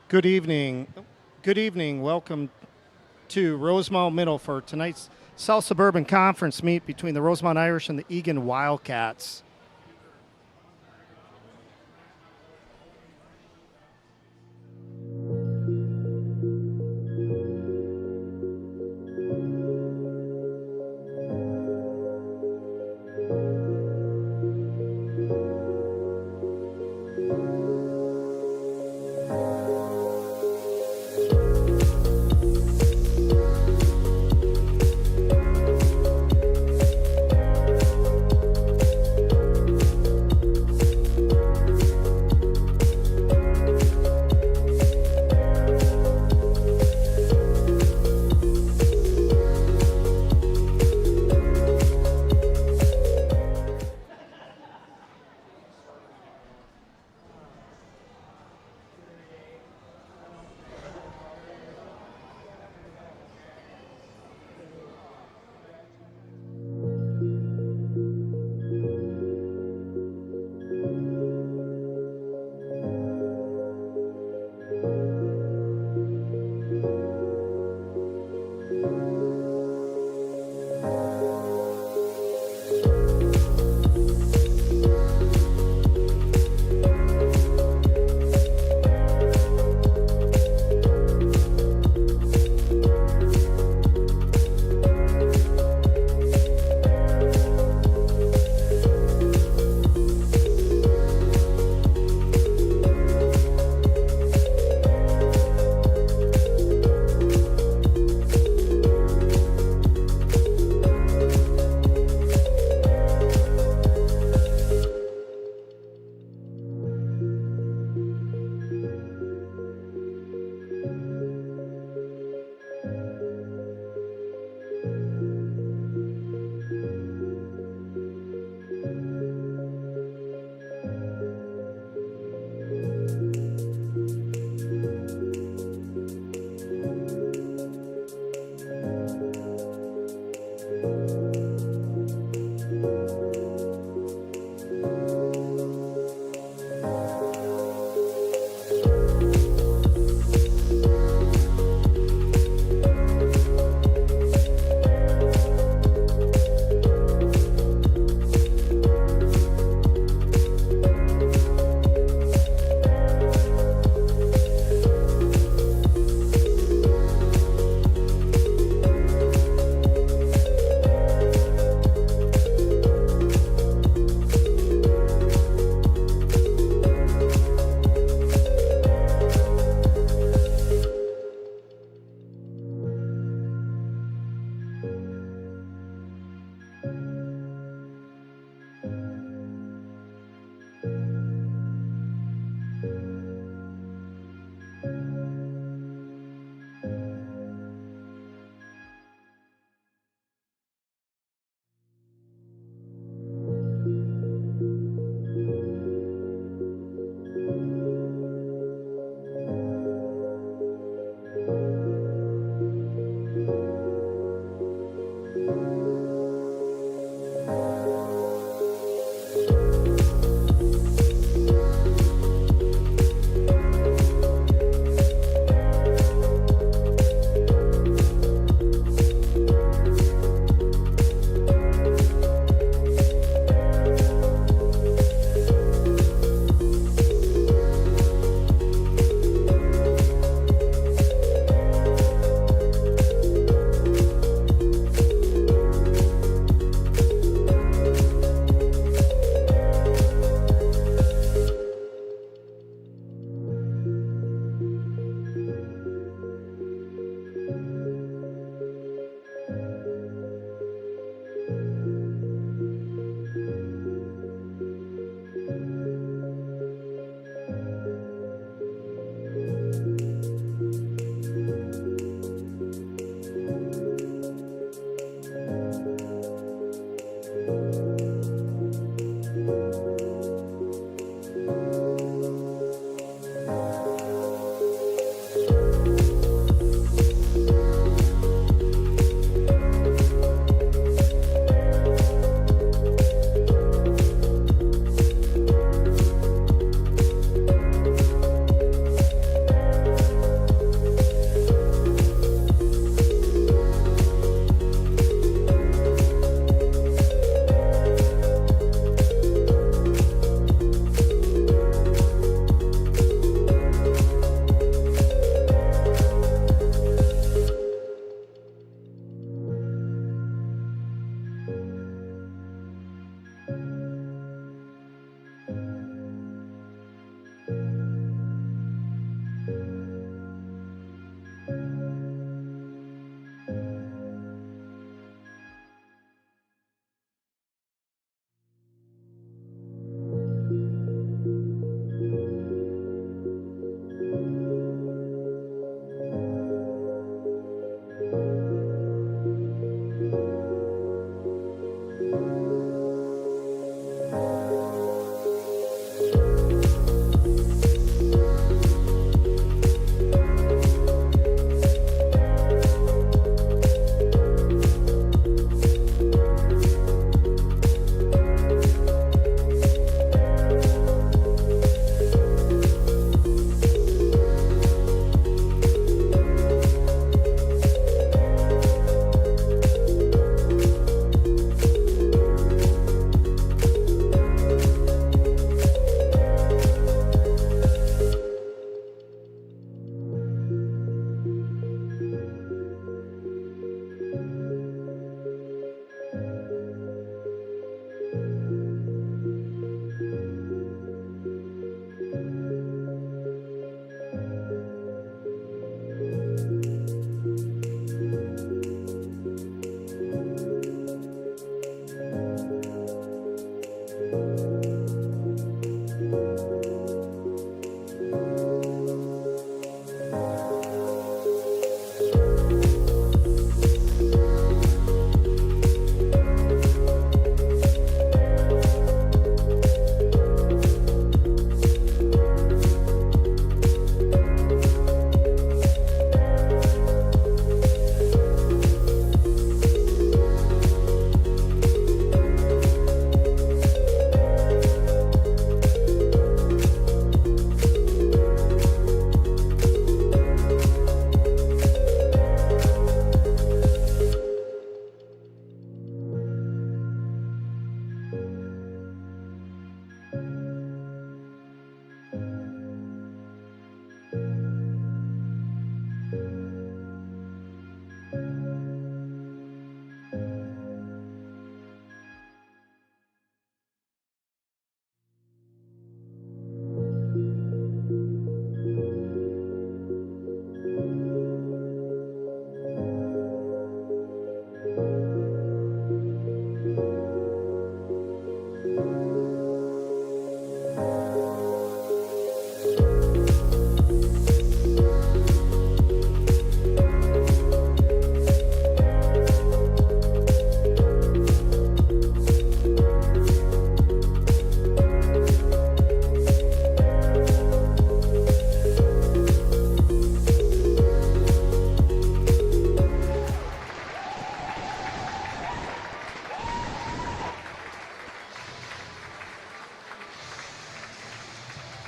Good evening. Good evening. Welcome to Rosemount Middle for tonight's South Suburban Conference meet between the Rosemount Irish and the Eagan Wildcats.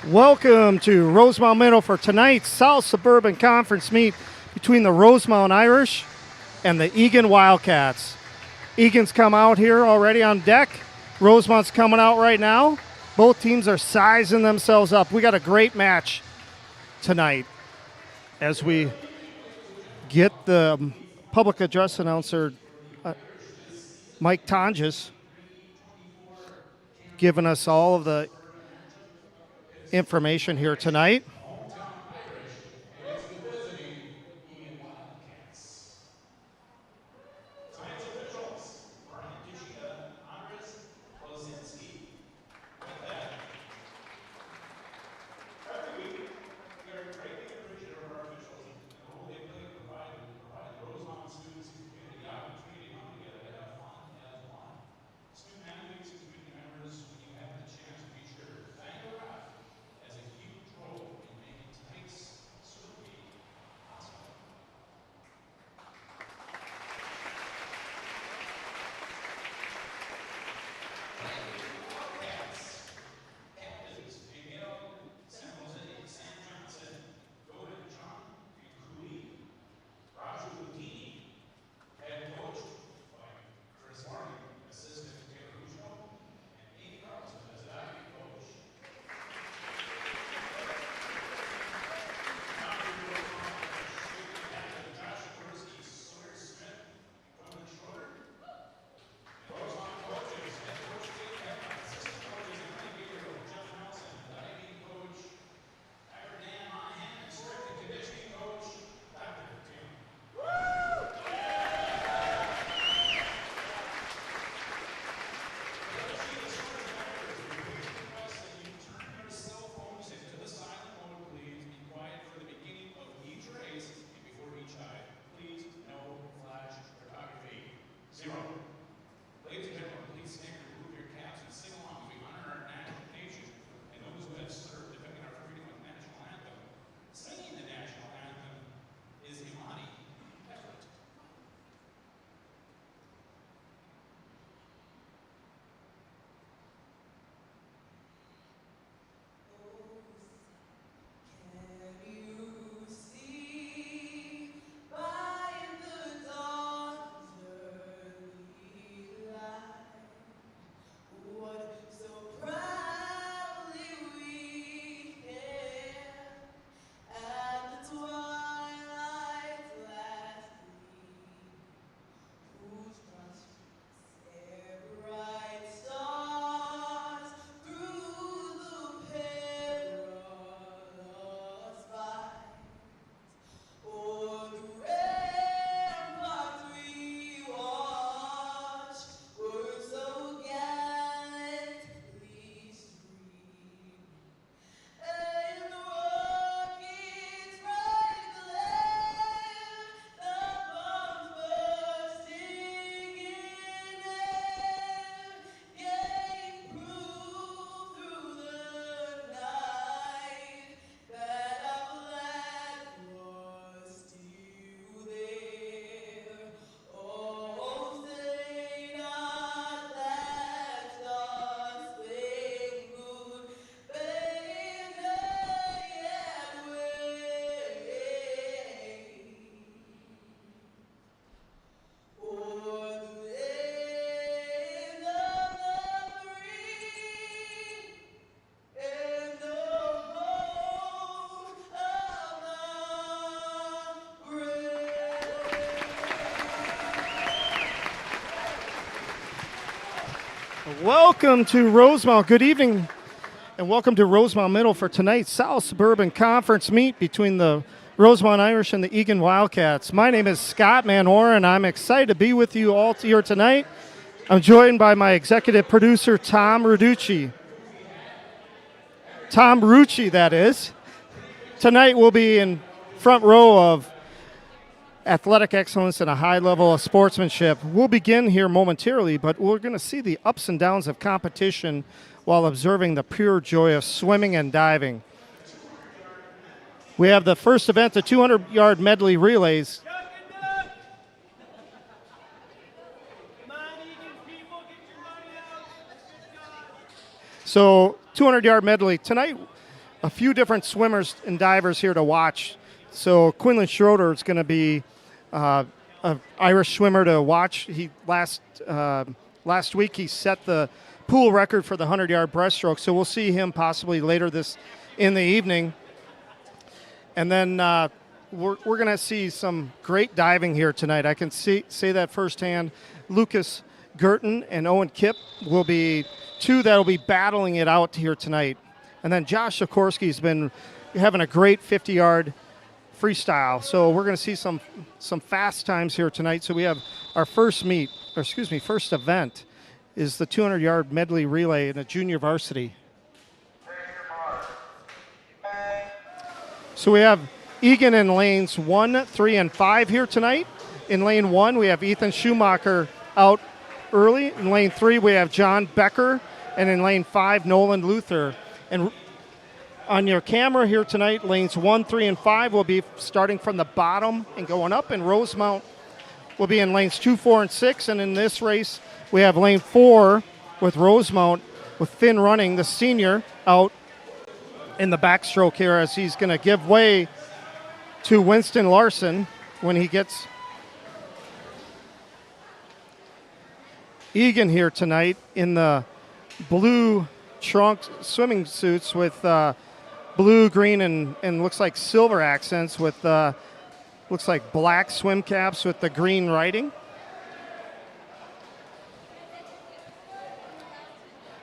Welcome to Rosemount Middle for tonight's South Suburban Conference meet between the Rosemount Irish and the Eagan Wildcats. Eagan's come out here already on deck. Rosemount's coming out right now. Both teams are sizing themselves up. We got a great match tonight as we get the public address announcer, Mike Tonjes, giving us all of the information here tonight. Welcome to Rosemount. Good evening, and welcome to Rosemount Middle for tonight's South Suburban Conference meet between the Rosemount Irish and the Eagan Wildcats. My name is Scott Manor, and I'm excited to be with you all here tonight. I'm joined by my executive producer, Tom Ruducci. Tom Rucci, that is. Tonight we'll be in front row of athletic excellence and a high level of sportsmanship. We'll begin here momentarily, but we're going to see the ups and downs of competition while observing the pure joy of swimming and diving. We have the first event, the 200-yard medley relays. So 200-yard medley. Tonight a few different swimmers and divers here to watch. So Quinlan Schroeder is going to be an Irish swimmer to watch. He last week he set the pool record for the 100-yard breaststroke, so we'll see him possibly later this in the evening. And then we're going to see some great diving here tonight. I can say that firsthand. Lucas Gerton and Owen Kipp will be two that will be battling it out here tonight. And then Josh Sikorsky's been having a great 50-yard freestyle. So we're going to see some fast times here tonight. So we have our first event is the 200-yard medley relay in the junior varsity. So we have Eagan in lanes 1, 3, and 5 here tonight. In lane 1, we have Ethan Schumacher out early. In lane 3, we have John Becker. And in lane 5, Nolan Luther. And on your camera here tonight, lanes 1, 3, and 5 will be starting from the bottom and going up. And Rosemount will be in lanes 2, 4, and 6. And in this race, we have lane 4 with Rosemount with Finn Running, the senior, out in the backstroke here as he's going to give way to Winston Larson when he gets Eagan here tonight in the blue trunk swimming suits with blue, green, and looks like silver accents with looks like black swim caps with the green writing.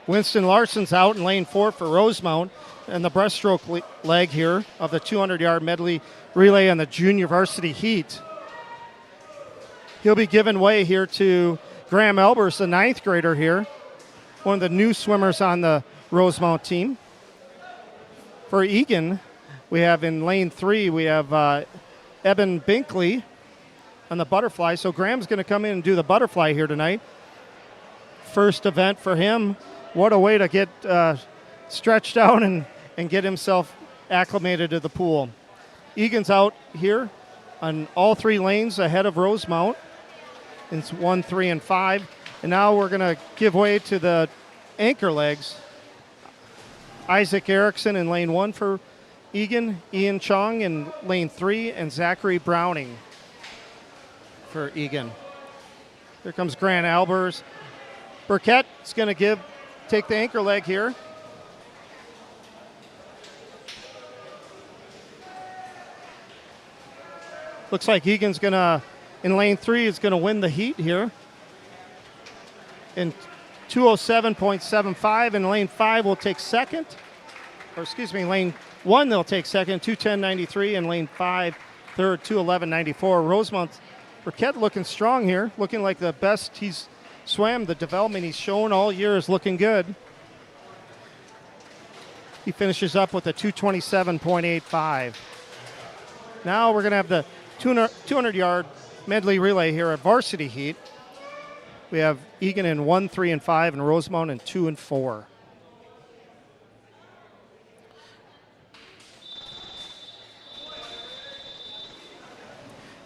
Winston Larson's out in lane 4 for Rosemount, and the breaststroke leg here of the 200-yard medley relay on the junior varsity heat. He'll be giving way here to Graham Elbers, the 9th grader here, one of the new swimmers on the Rosemount team. For Eagan, we have in lane 3, we have Eben Binkley on the butterfly. So Graham's going to come in and do the butterfly here tonight. First event for him. What a way to get stretched out and get himself acclimated to the pool. Egan's out here on all 3 lanes ahead of Rosemount. It's 1, 3, and 5. And now we're going to give way to the anchor legs. Isaac Erickson in lane 1 for Eagan, Ian Chong in lane 3, and Zachary Browning for Eagan. Here comes Grant Albers. Burkett is going to take the anchor leg here. Looks like Egan's going to, in lane 3, is going to win the heat here. In 207.75, in lane 5 will take second. Or excuse me, lane 1 they'll take second, 210.93, and lane 5 third, 211.94. Rosemount Burkett looking strong here, looking like the best he's swam. The development he's shown all year is looking good. He finishes up with a 227.85. Now we're going to have the 200-yard medley relay here at varsity heat. We have Eagan in 1, 3, and 5, and Rosemount in 2 and 4.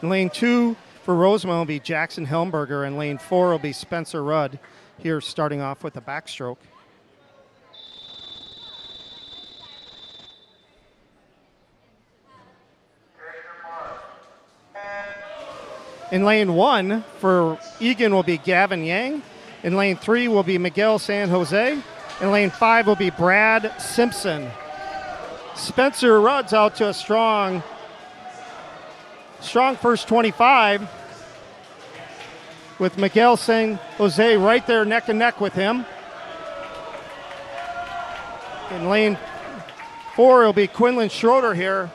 In lane 2 for Rosemount will be Jackson Helmberger, and lane 4 will be Spencer Rudd. Here starting off with the backstroke. In lane 1 for Eagan will be Gavin Yang. In lane 3 will be Miguel San Jose. In lane 5 will be Brad Simpson. Spencer Rudd's out to a strong first 25 with Miguel San Jose right there neck and neck with him. In lane 4 will be Quinlan Schroeder here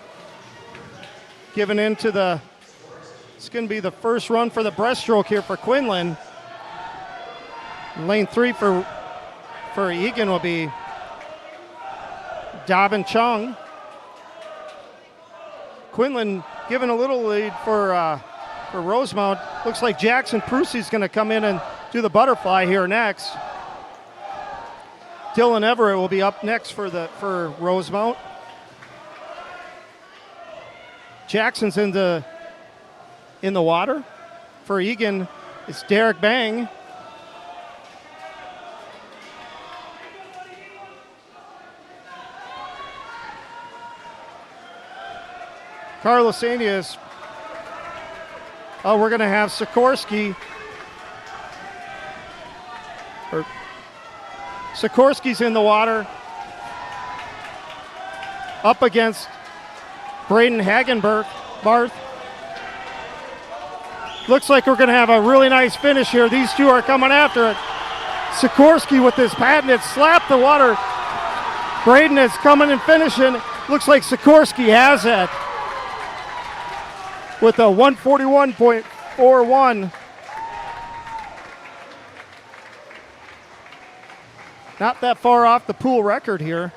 giving into the. It's going to be the first run for the breaststroke here for Quinlan. Lane 3 for Eagan will be Davin Chung. Quinlan giving a little lead for Rosemount. Looks like Jackson Prusey's going to come in and do the butterfly here next. Dylan Everett will be up next for Rosemount. Jackson's in the water. For Eagan, it's Derek Bang. Carlos Anias. Oh, we're going to have Sikorsky. Sikorsky's in the water. Up against Braden Barth. Looks like we're going to have a really nice finish here. These two are coming after it. Sikorsky with his patented slap the water. Braden is coming and finishing. Looks like Sikorsky has it with a 141.41. Not that far off the pool record here.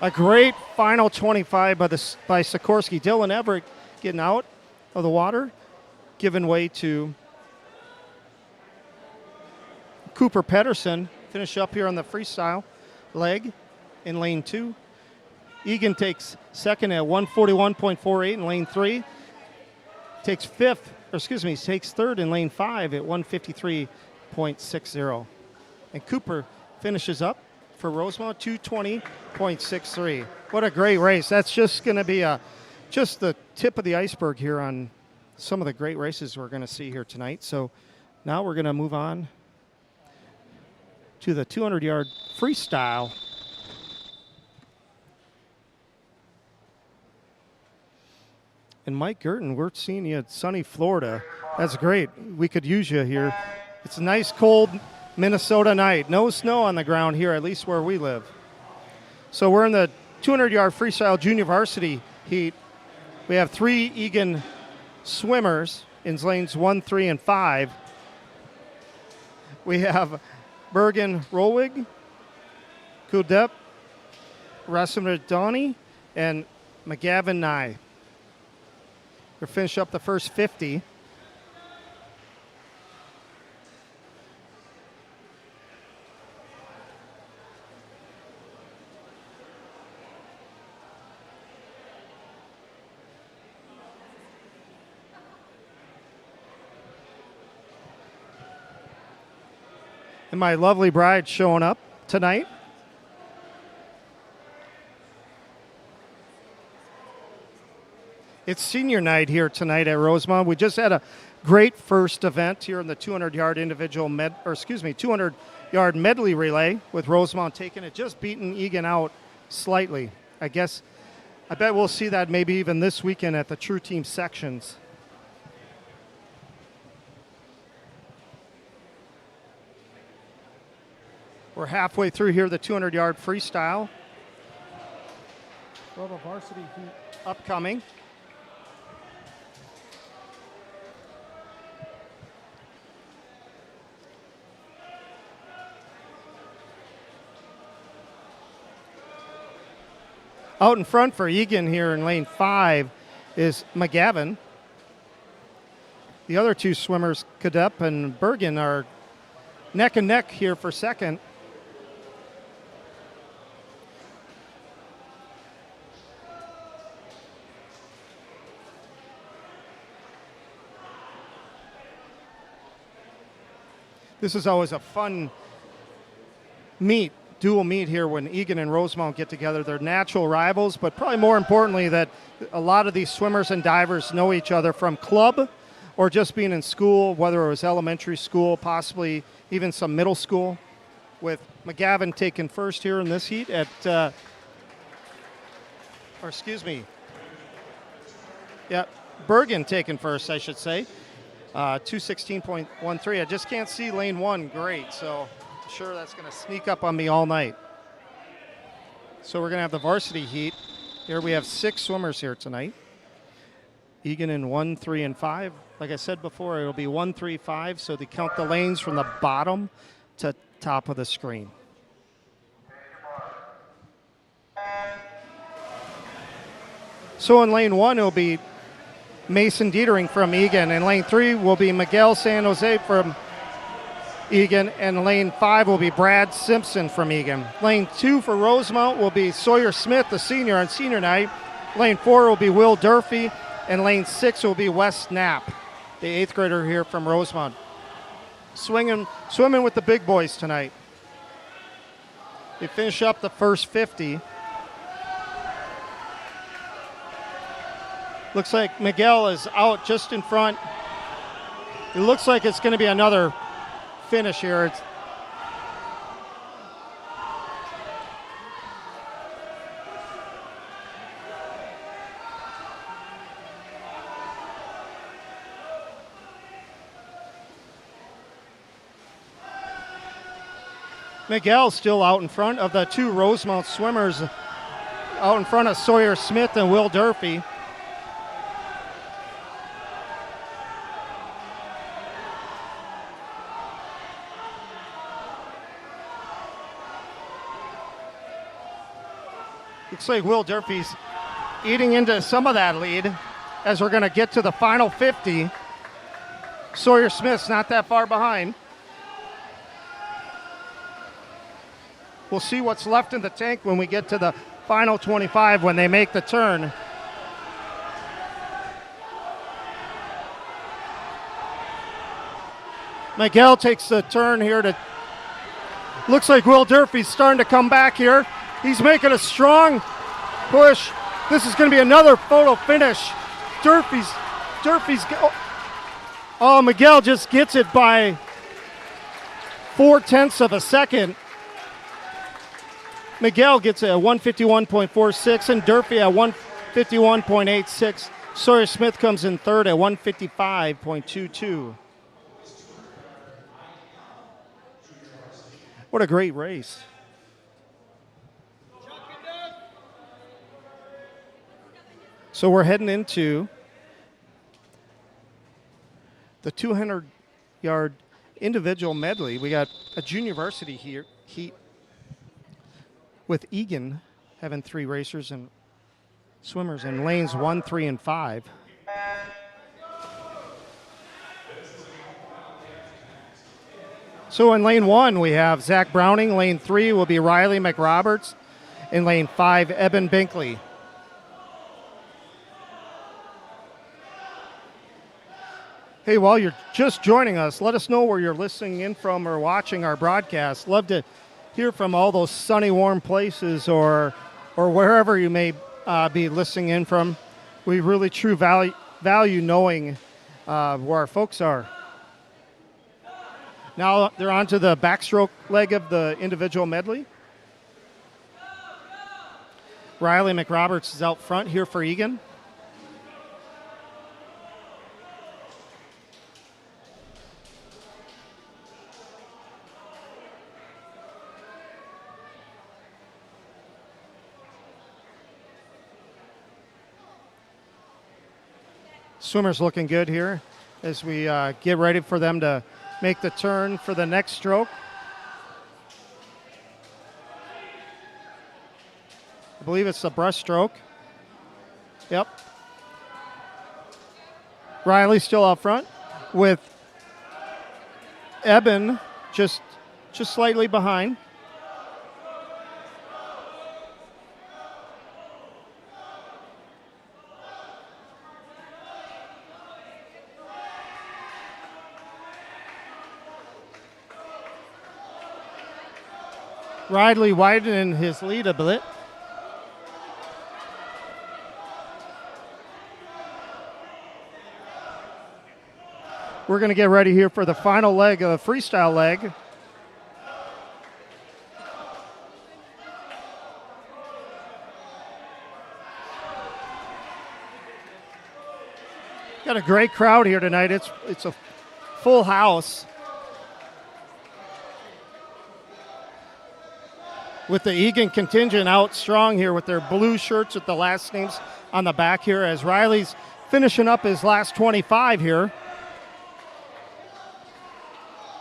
A great final 25 by Sikorsky. Dylan Everett getting out of the water, giving way to Cooper Pedersen. Finish up here on the freestyle leg in lane 2. Eagan takes second at 141.48 in lane 3. Takes third in lane 5 at 153.60. And Cooper finishes up for Rosemount 220.63. What a great race. That's just going to be just the tip of the iceberg here on some of the great races we're going to see here tonight. So now we're going to move on to the 200-yard freestyle. And Mike Girton, we're seeing you at sunny Florida. That's great. We could use you here. It's a nice, cold Minnesota night. No snow on the ground here, at least where we live. So we're in the 200-yard freestyle junior varsity heat. We have 3 Eagan swimmers in lanes 1, 3, and 5. We have Bergen Rolwig, Kudep, Rasimir Donnie, and McGavin Nye. We'll finish up the first 50. And my lovely bride showing up tonight. It's senior night here tonight at Rosemount. We just had a great first event here in the 200-yard 200-yard medley relay with Rosemount taking it, just beating Eagan out slightly. I bet we'll see that maybe even this weekend at the True Team sections. We're halfway through here, the 200-yard freestyle. We'll have a varsity heat upcoming. Out in front for Eagan here in lane 5 is McGavin. The other 2 swimmers, Kadepp and Bergen, are neck and neck here for second. This is always a fun dual meet here when Eagan and Rosemount get together. They're natural rivals, but probably more importantly that a lot of these swimmers and divers know each other from club or just being in school, whether it was elementary school, possibly even some middle school, with McGavin taking first here in this heat at, Bergen taking first, I should say. 216.13. I just can't see lane 1 great, so I'm sure that's going to sneak up on me all night. So we're going to have the varsity heat. Here we have 6 swimmers here tonight. Eagan in 1, 3, and 5. Like I said before, it'll be 1, 3, 5, so they count the lanes from the bottom to top of the screen. So in lane 1, it'll be Mason Dietering from Eagan. In lane 3 will be Miguel San Jose from Eagan. And lane 5 will be Brad Simpson from Eagan. Lane 2 for Rosemount will be Sawyer Smith, the senior on senior night. Lane 4 will be Will Durfee. And lane 6 will be Wes Knapp, the 8th grader here from Rosemount. Swimming with the big boys tonight. They finish up the first 50. Looks like Miguel is out just in front. It looks like it's going to be another finish here. Miguel still out in front of the two Rosemount swimmers, out in front of Sawyer Smith and Will Durfee. Looks like Will Durfee's eating into some of that lead as we're going to get to the final 50. Sawyer Smith's not that far behind. We'll see what's left in the tank when we get to the final 25 when they make the turn. Miguel takes the turn here to, looks like Will Durfee's starting to come back here. He's making a strong push. This is going to be another photo finish. Durfee's, oh, Miguel just gets it by 0.4 of a second. Miguel gets it at 151.46 and Durfee at 151.86. Sawyer Smith comes in third at 155.22. What a great race. So we're heading into the 200-yard individual medley. We got a junior varsity here heat with Eagan having 3 racers and swimmers in lanes 1, 3, and 5. So in lane 1, we have Zach Browning. Lane 3 will be Riley McRoberts. In lane 5, Eben Binkley. Hey, while you're just joining us, let us know where you're listening in from or watching our broadcast. Love to hear from all those sunny, warm places or wherever you may be listening in from. We really true value knowing where our folks are. Now they're on to the backstroke leg of the individual medley. Riley McRoberts is out front here for Eagan. Swimmers looking good here as we get ready for them to make the turn for the next stroke. I believe it's the breaststroke. Yep. Riley still out front with Eben just slightly behind. Riley widening his lead a bit. We're going to get ready here for the final leg of the freestyle leg. Got a great crowd here tonight. It's a full house. With the Eagan contingent out strong here with their blue shirts with the last names on the back here as Riley's finishing up his last 25 here.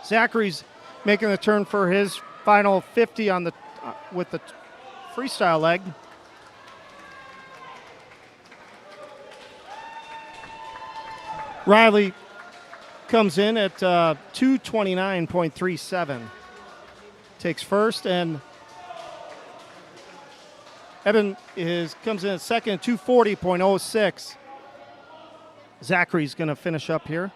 Zachary's making the turn for his final 50 on the with the freestyle leg. Riley comes in at 229.37. Takes first, and Eben comes in at second, 240.06. Zachary's going to finish up here.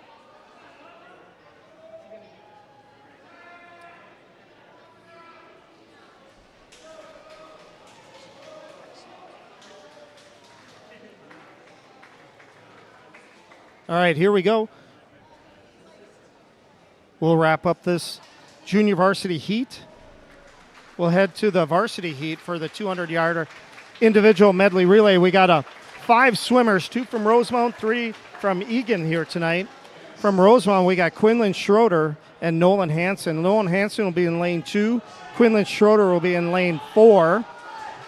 All right, here we go. We'll wrap up this junior varsity heat. We'll head to the varsity heat for the 200-yarder individual medley relay. We got 5 swimmers, 2 from Rosemount, 3 from Eagan here tonight. From Rosemount, we got Quinlan Schroeder and Nolan Hansen. Nolan Hansen will be in lane 2. Quinlan Schroeder will be in lane 4.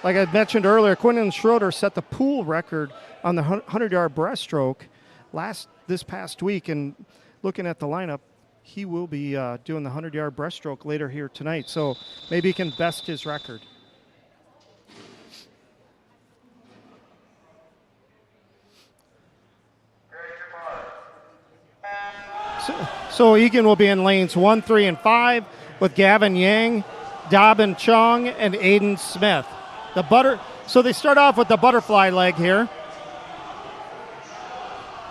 Like I mentioned earlier, Quinlan Schroeder set the pool record on the 100-yard breaststroke this past week. And looking at the lineup, he will be doing the 100-yard breaststroke later here tonight. So maybe he can best his record. So Eagan will be in lanes 1, 3, and 5 with Gavin Yang, Dobbin Chong, and Aiden Smith. So they start off with the butterfly leg here.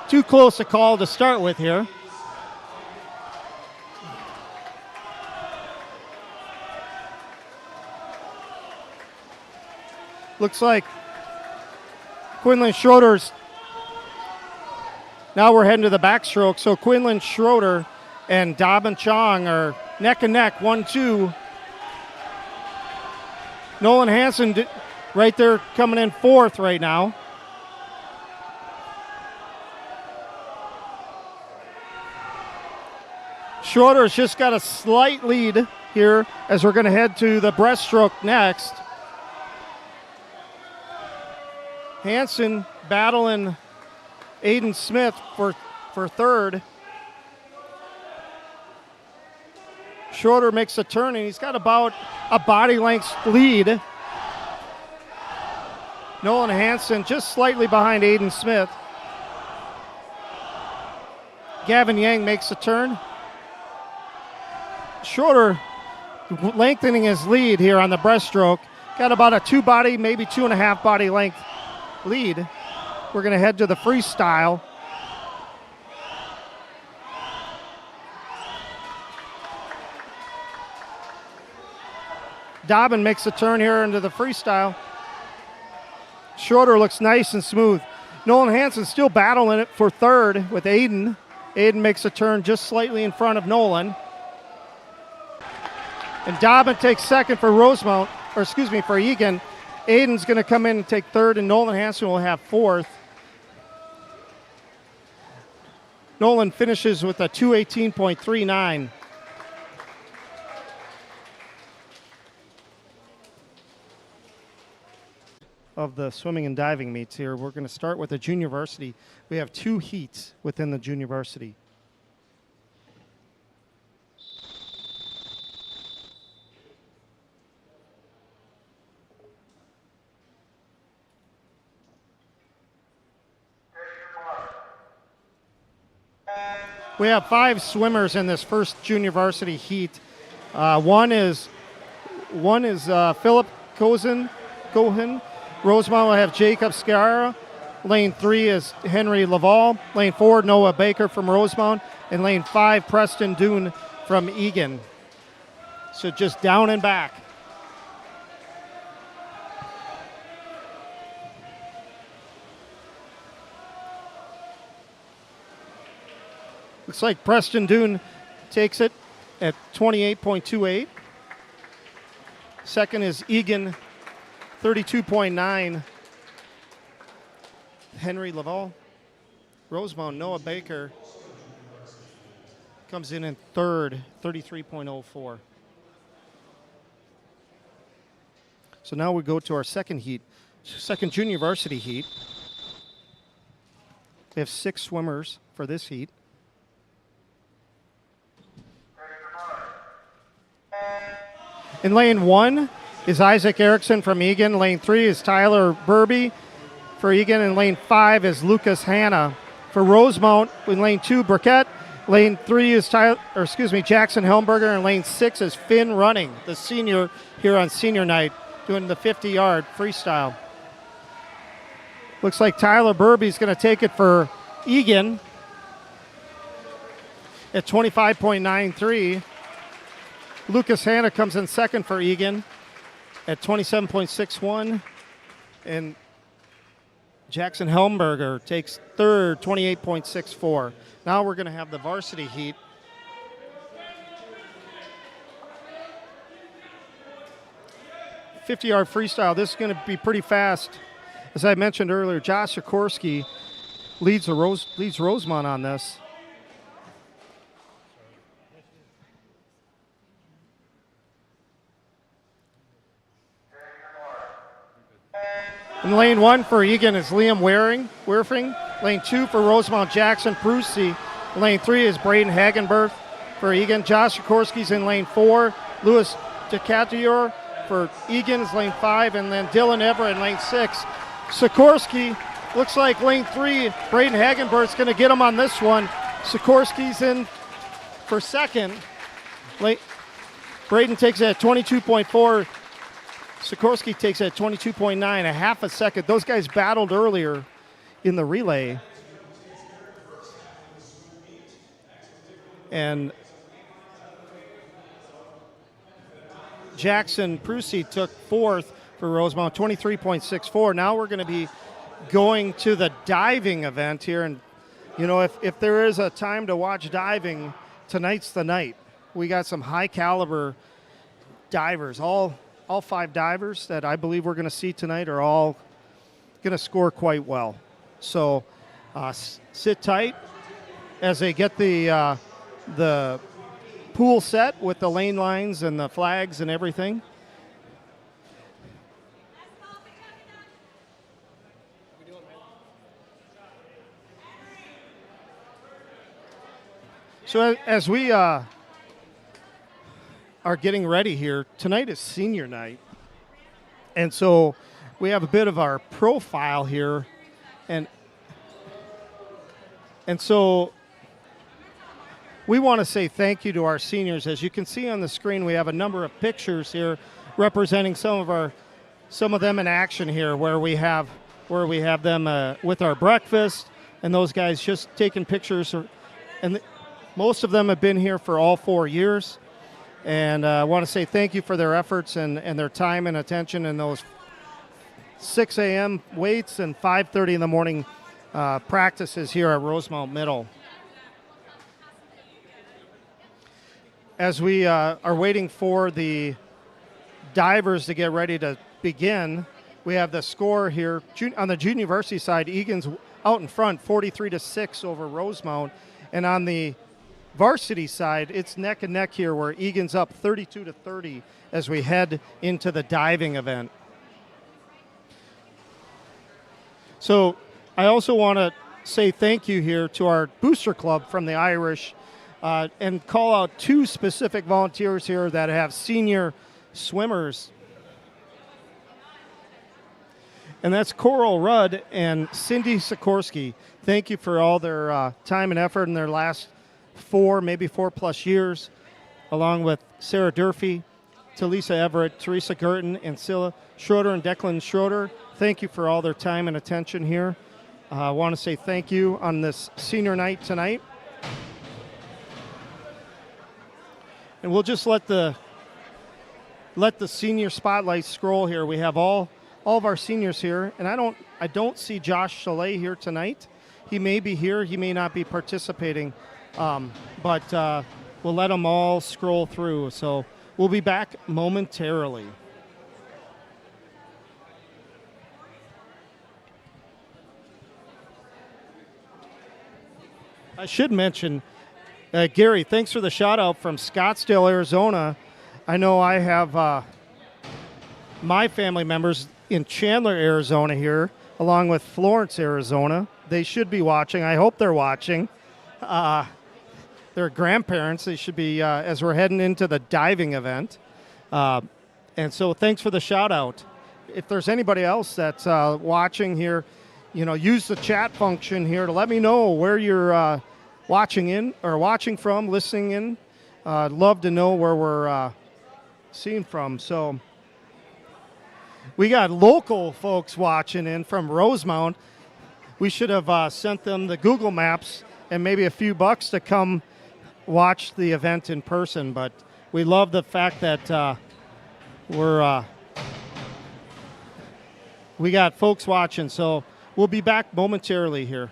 Too close a call to start with here. Looks like Quinlan Schroeder's. Now we're heading to the backstroke. So Quinlan Schroeder and Dobbin Chong are neck and neck, 1-2. Nolan Hansen right there coming in 4th right now. Schroeder's just got a slight lead here as we're going to head to the breaststroke next. Hansen battling Aiden Smith for 3rd. Schroeder makes a turn, and he's got about a body length lead. Nolan Hansen just slightly behind Aiden Smith. Gavin Yang makes a turn. Schroeder lengthening his lead here on the breaststroke. Got about a 2 body, maybe 2.5 body length lead. We're going to head to the freestyle. Dobbin makes a turn here into the freestyle. Schroeder looks nice and smooth. Nolan Hansen still battling it for 3rd with Aiden. Aiden makes a turn just slightly in front of Nolan. And Dobbin takes 2nd for Rosemount, for Eagan. Aiden's going to come in and take 3rd, and Nolan Hansen will have 4th. Nolan finishes with a 2:18.39. Of the swimming and diving meets here. We're going to start with the junior varsity. We have 2 heats within the junior varsity. We have 5 swimmers in this first junior varsity heat. One is Philip Cohen. Rosemount will have Jacob Scarra. Lane 3 is Henry Laval. Lane 4, Noah Baker from Rosemount. And lane 5, Preston Doon from Eagan. So just down and back. Looks like Preston Doon takes it at 28.28. Second is Eagan, 32.9. Henry Laval. Rosemount, Noah Baker comes in 3rd, 33.04. So now we go to our second heat, second junior varsity heat. We have 6 swimmers for this heat. In lane 1 is Isaac Erickson from Eagan. Lane 3 is Tyler Burby for Eagan. And lane 5 is Lucas Hanna for Rosemount. In lane 2, Burkett. Lane 3 is Jackson Helmberger. And lane 6 is Finn Running, the senior here on senior night, doing the 50-yard freestyle. Looks like Tyler Burby's going to take it for Eagan at 25.93. Lucas Hanna comes in second for Eagan at 27.61. And Jackson Helmberger takes third, 28.64. Now we're going to have the varsity heat. .50-yard freestyle. This is going to be pretty fast. As I mentioned earlier, Josh Sikorsky leads Rosemount on this. In lane 1 for Eagan is Liam Werfing. Lane 2 for Rosemount, Jackson Prusy. Lane 3 is Braden Hagenberth for Eagan. Josh Sikorsky's in lane 4. Louis DeCattior for Eagan is lane 5. And then Dylan Everett in lane 6. Sikorsky looks like lane 3. Braden Hagenberth's going to get him on this one. Sikorsky's in for second. Braden takes it at 22.4. Sikorsky takes it at 22.9, a half a second. Those guys battled earlier in the relay. And Jackson Prusy took fourth for Rosemount, 23.64. Now we're going to be going to the diving event here. And, you know, if there is a time to watch diving, tonight's the night. We got some high caliber divers. All 5 divers that I believe we're going to see tonight are all going to score quite well. So sit tight as they get the pool set with the lane lines and the flags and everything. So as we are getting ready here, tonight is senior night. And so we have a bit of our profile here. And so we want to say thank you to our seniors. As you can see on the screen, we have a number of pictures here representing some of them in action here, where we have them with our breakfast, and those guys just taking pictures. And most of them have been here for all 4 years. And I want to say thank you for their efforts and their time and attention in those 6 a.m. weights and 5:30 in the morning practices here at Rosemount Middle. As we are waiting for the divers to get ready to begin, we have the score here. On the junior varsity side, Eagan's out in front, 43-6 over Rosemount. And on the varsity side, it's neck and neck here, where Eagan's up 32-30 as we head into the diving event. So I also want to say thank you here to our booster club from the Irish and call out 2 specific volunteers here that have senior swimmers. And that's Coral Rudd and Cindy Sikorsky. Thank you for all their time and effort in their last 4, maybe 4+ years, along with Sarah Durfee, Talisa Everett, Teresa Gerton, and Scylla Schroeder and Declan Schroeder. Thank you for all their time and attention here. I want to say thank you on this senior night tonight. And we'll just let the senior spotlight scroll here. We have all of our seniors here, and I don't see Josh Chalet here tonight. He may be here, he may not be participating. But we'll let them all scroll through. So we'll be back momentarily. I should mention, Gary, thanks for the shout out from Scottsdale, Arizona. I know I have my family members in Chandler, Arizona here, along with Florence, Arizona. They should be watching. I hope they're watching. Their grandparents, they should be, as we're heading into the diving event. And so thanks for the shout out. If there's anybody else that's watching here, you know, use the chat function here to let me know where you're watching from, listening in. I'd love to know where we're seeing from. So we got local folks watching in from Rosemount. We should have sent them the Google Maps and maybe a few bucks to come watch the event in person. But we love the fact that we got folks watching. So We'll be back momentarily here.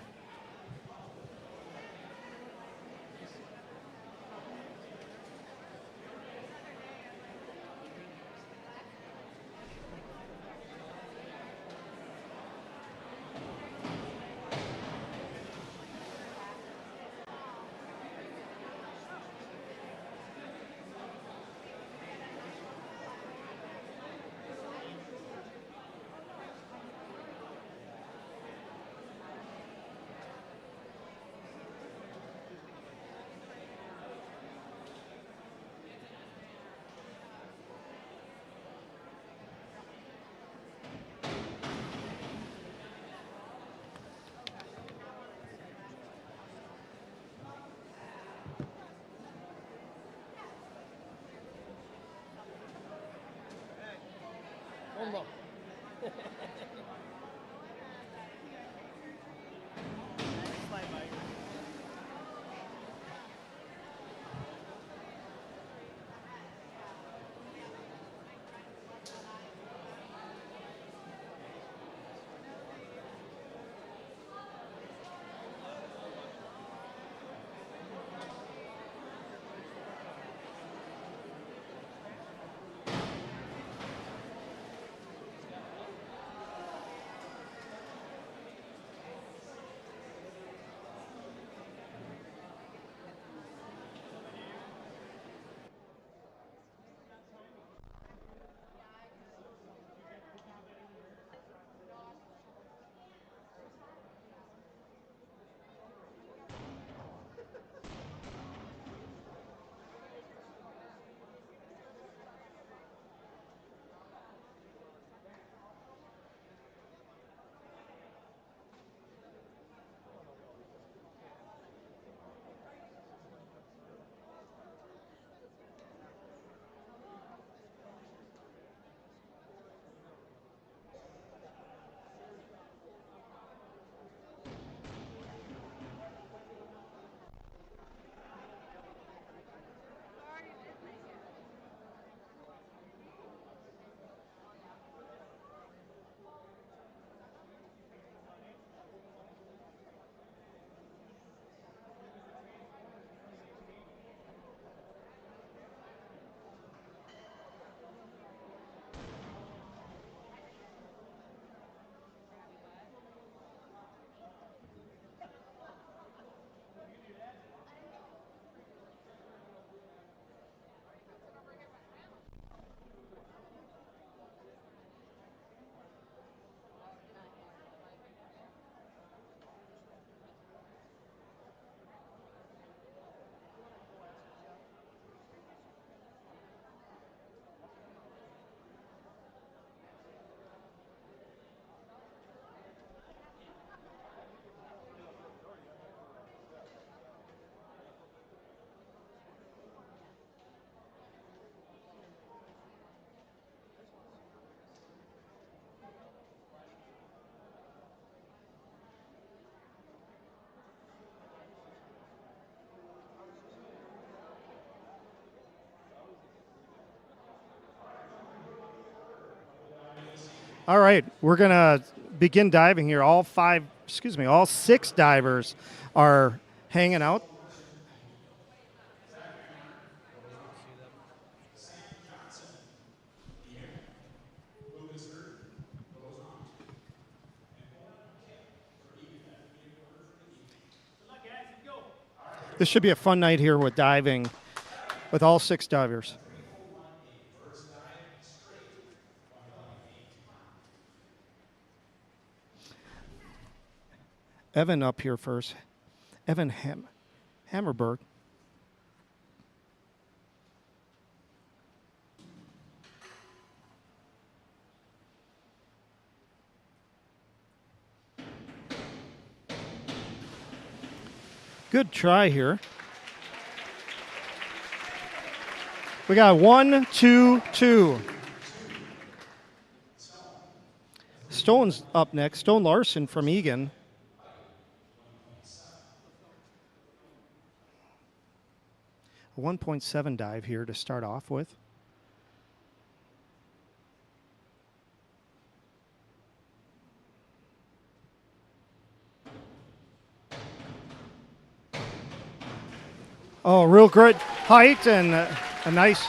All right, we're gonna begin diving here. All 6 divers are hanging out. This should be a fun night here with diving with all 6 divers. Evan up here first. Evan Hammerberg. Good try here. We got 1, 2, 2. Stone's up next. Stone Larson from Eagan. A 1.7 dive here to start off with. Oh, real good height and a nice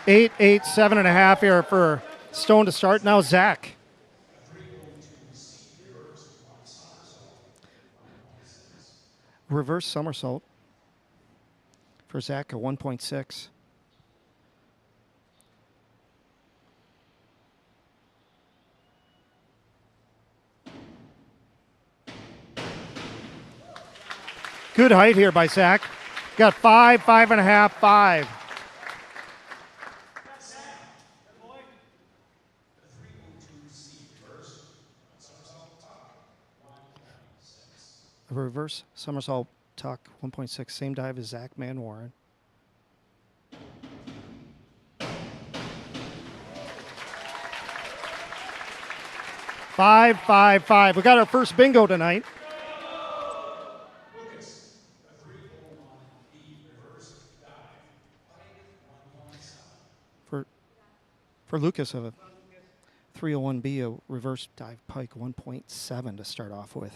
8, 7.5 here for Stone to start. Now Zach. Reverse somersault for Zach, a 1.6. Good height here by Zach. Got 5, 5.5, 5. A reverse somersault tuck, 1.6. Same dive as Zach Manwaring. Five, 5, 5. We got our first bingo tonight. For Lucas, a 301B, a reverse dive pike, 1.7 to start off with.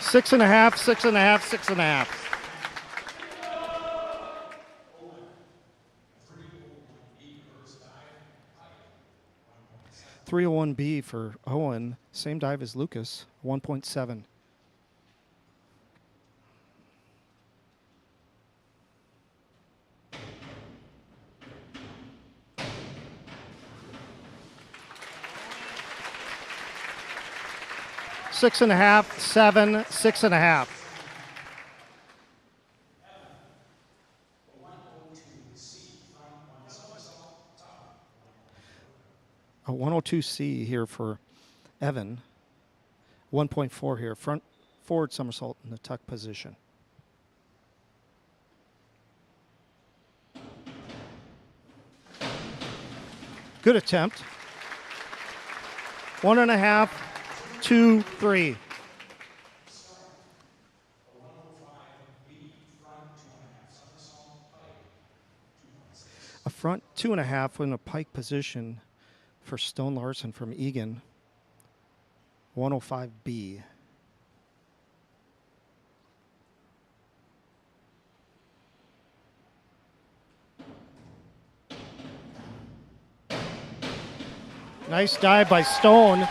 Six and a half, 6.5. 301B for Owen, same dive as Lucas, 1.7. Six and a half, 7, 6.5. A 102C here for Evan. 1.4 here. Forward somersault in the tuck position. Good attempt. 1.5, 2, 3. A front 2.5 in a pike position for Stone Larson from Eagan, 105B. Nice dive by Stone.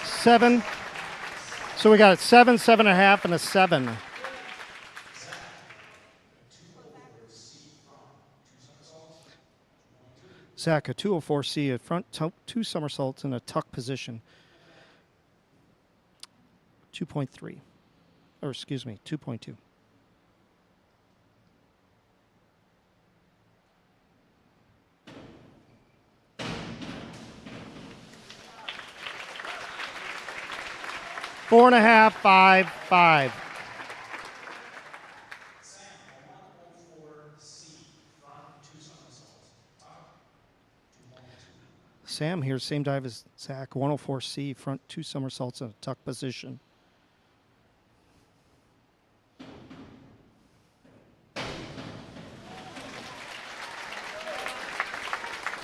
7. So we got 7, 7.5, and a 7. Zach, a 204C, a front 2 somersaults in a tuck position. 2.3. Or excuse me, 2.2. Four and a half, 5, 5. Sam here, same dive as Zach, 104C, front 2 somersaults in a tuck position.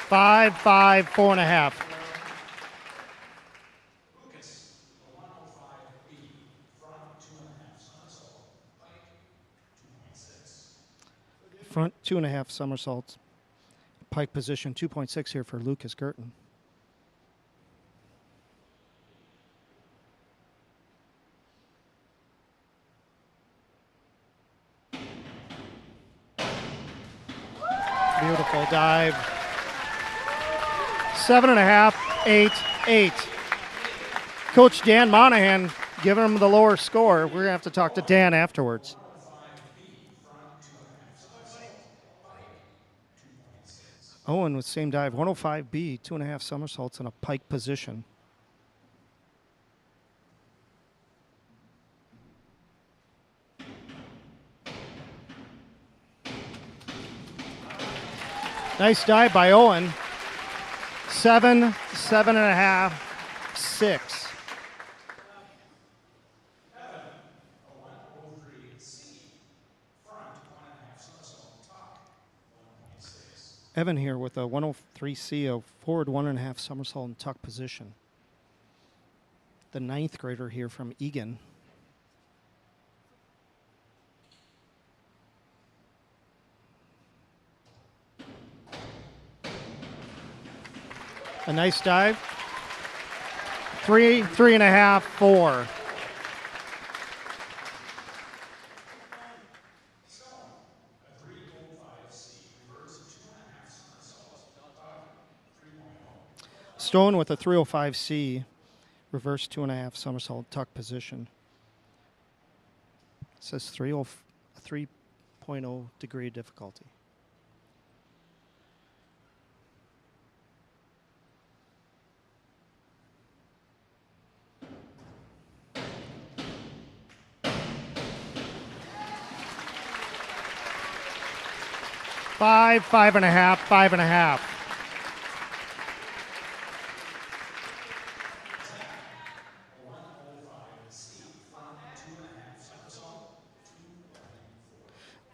Five, 4.5. Front 2.5 somersaults. Pike position, 2.6 here for Lucas Girton. Beautiful dive. 7.5, 8, 8. Coach Dan Monahan giving him the lower score. We're going to have to talk to Dan afterwards. Owen with same dive, 105B, 2.5 somersaults in a pike position. Nice dive by Owen. 7, 7.5, 6. Evan here with a 103C, a forward 1.5 somersault and tuck position. The 9th grader here from Eagan. A nice dive. 3, 3.5, 4. Stone with a 305C, reverse 2.5 somersault tuck position. It says 3.0 degree difficulty. Five, 5.5, 5.5.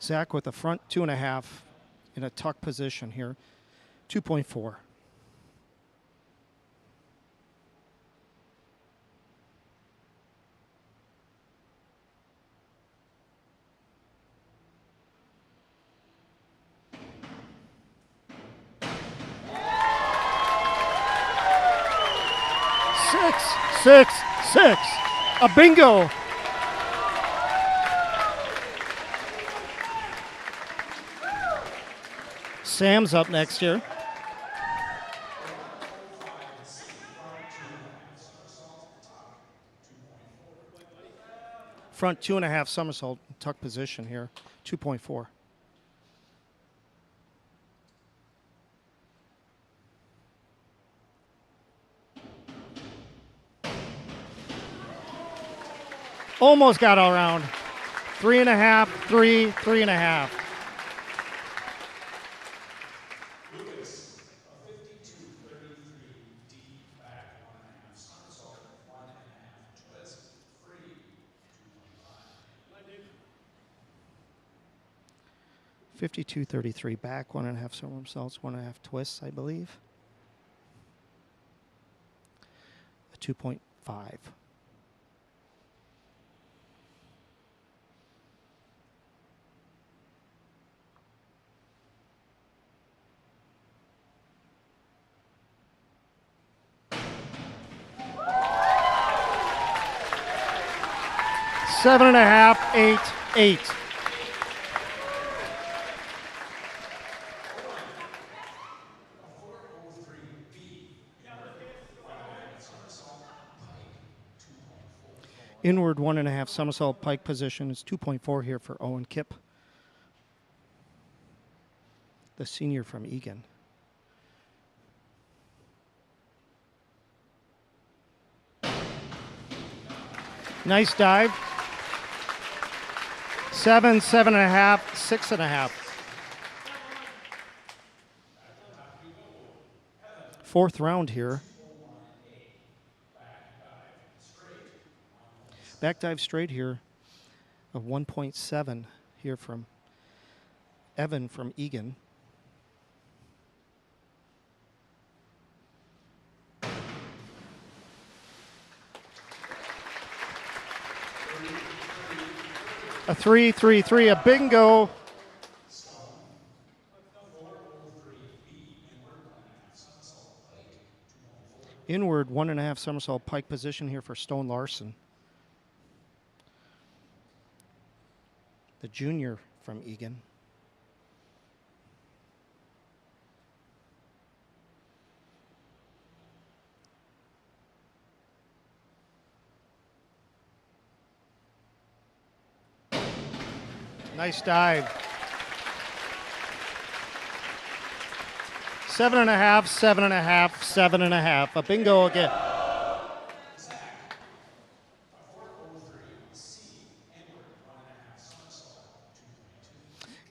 Zach with a front 2.5 in a tuck position here, 2.4. Six. A bingo. Sam's up next here. Front 2.5 somersault tuck position here, 2.4. Almost got all around. 3.5, 3.5. $52.33 back, 1.5 somersaults, 1.5 twists, I believe. A 2.5. Seven and a half, 8. Inward 1.5 somersault pike position is 2.4 here for Owen Kipp, the senior from Eagan. Nice dive. 7, 7.5, 6.5. Fourth round here. Back dive straight here of 1.7 here from Evan from Eagan. A 3.33, a bingo. Inward 1.5 somersault pike position here for Stone Larson, the junior from Eagan. Nice dive. 7.5, 7.5, 7.5. A bingo again.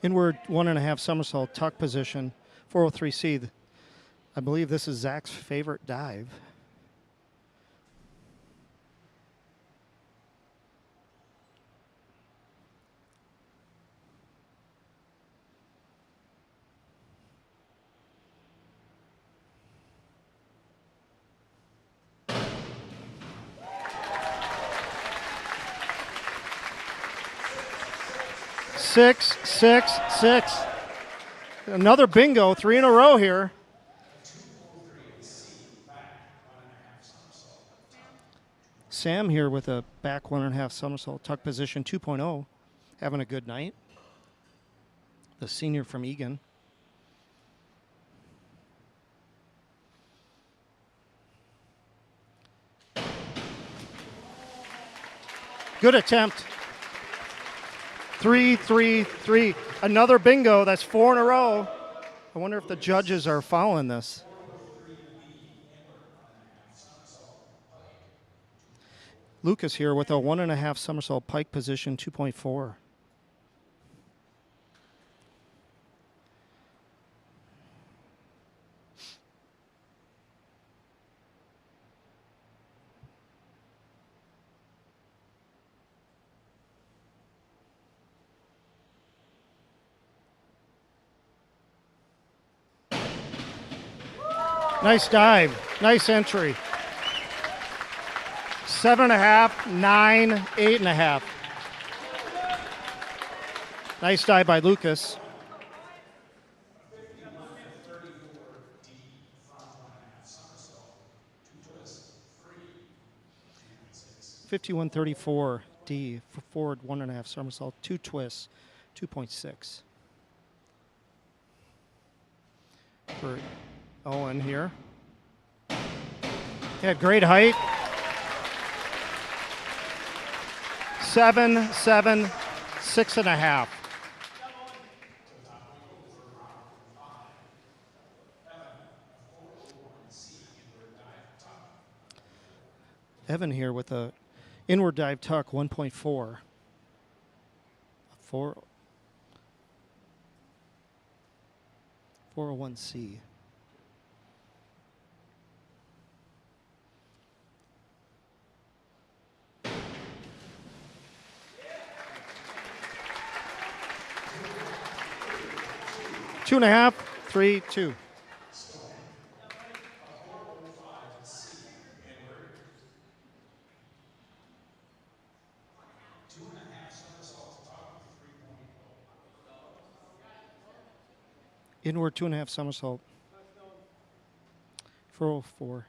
Inward 1.5 somersault tuck position, 403C. I believe this is Zach's favorite dive. 6, 6, 6. Another bingo, 3 in a row here. Sam here with a back 1.5 somersault, tuck position 2.0, having a good night. The senior from Eagan. Good attempt. 3, 3, 3. Another bingo. That's 4 in a row. I wonder if the judges are following this. Lucas here with a 1.5 somersault pike position 2.4. Nice dive. Nice entry. 7.5, 9, 8.5. Nice dive by Lucas. $51.34 D for forward 1.5 somersault, 2 twists, 2.6. For Owen here. He had great height. 7, 7, 6.5. Evan here with a inward dive tuck 1.4. 401C. Two and a half, 3, 2. Inward 2.5 somersault. 404.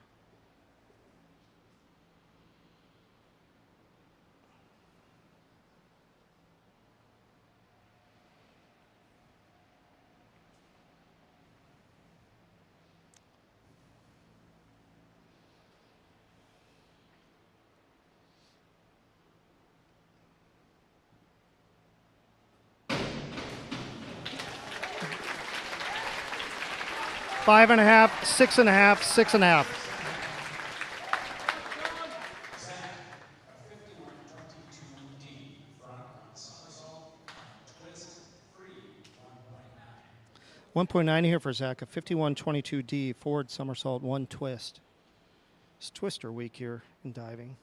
Five and a half, 6.5, 6.5. $1.9 here for Zach, a 51.22D forward somersault, 1 twist. It's twister week here in diving.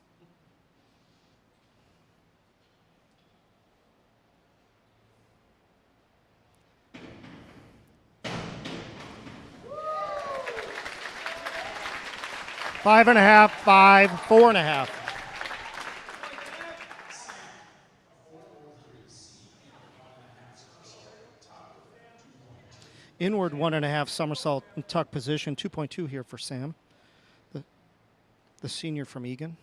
Five and a half, 5, 4.5. Inward 1.5 somersault and tuck position, 2.2 here for Sam, the senior from Eagan.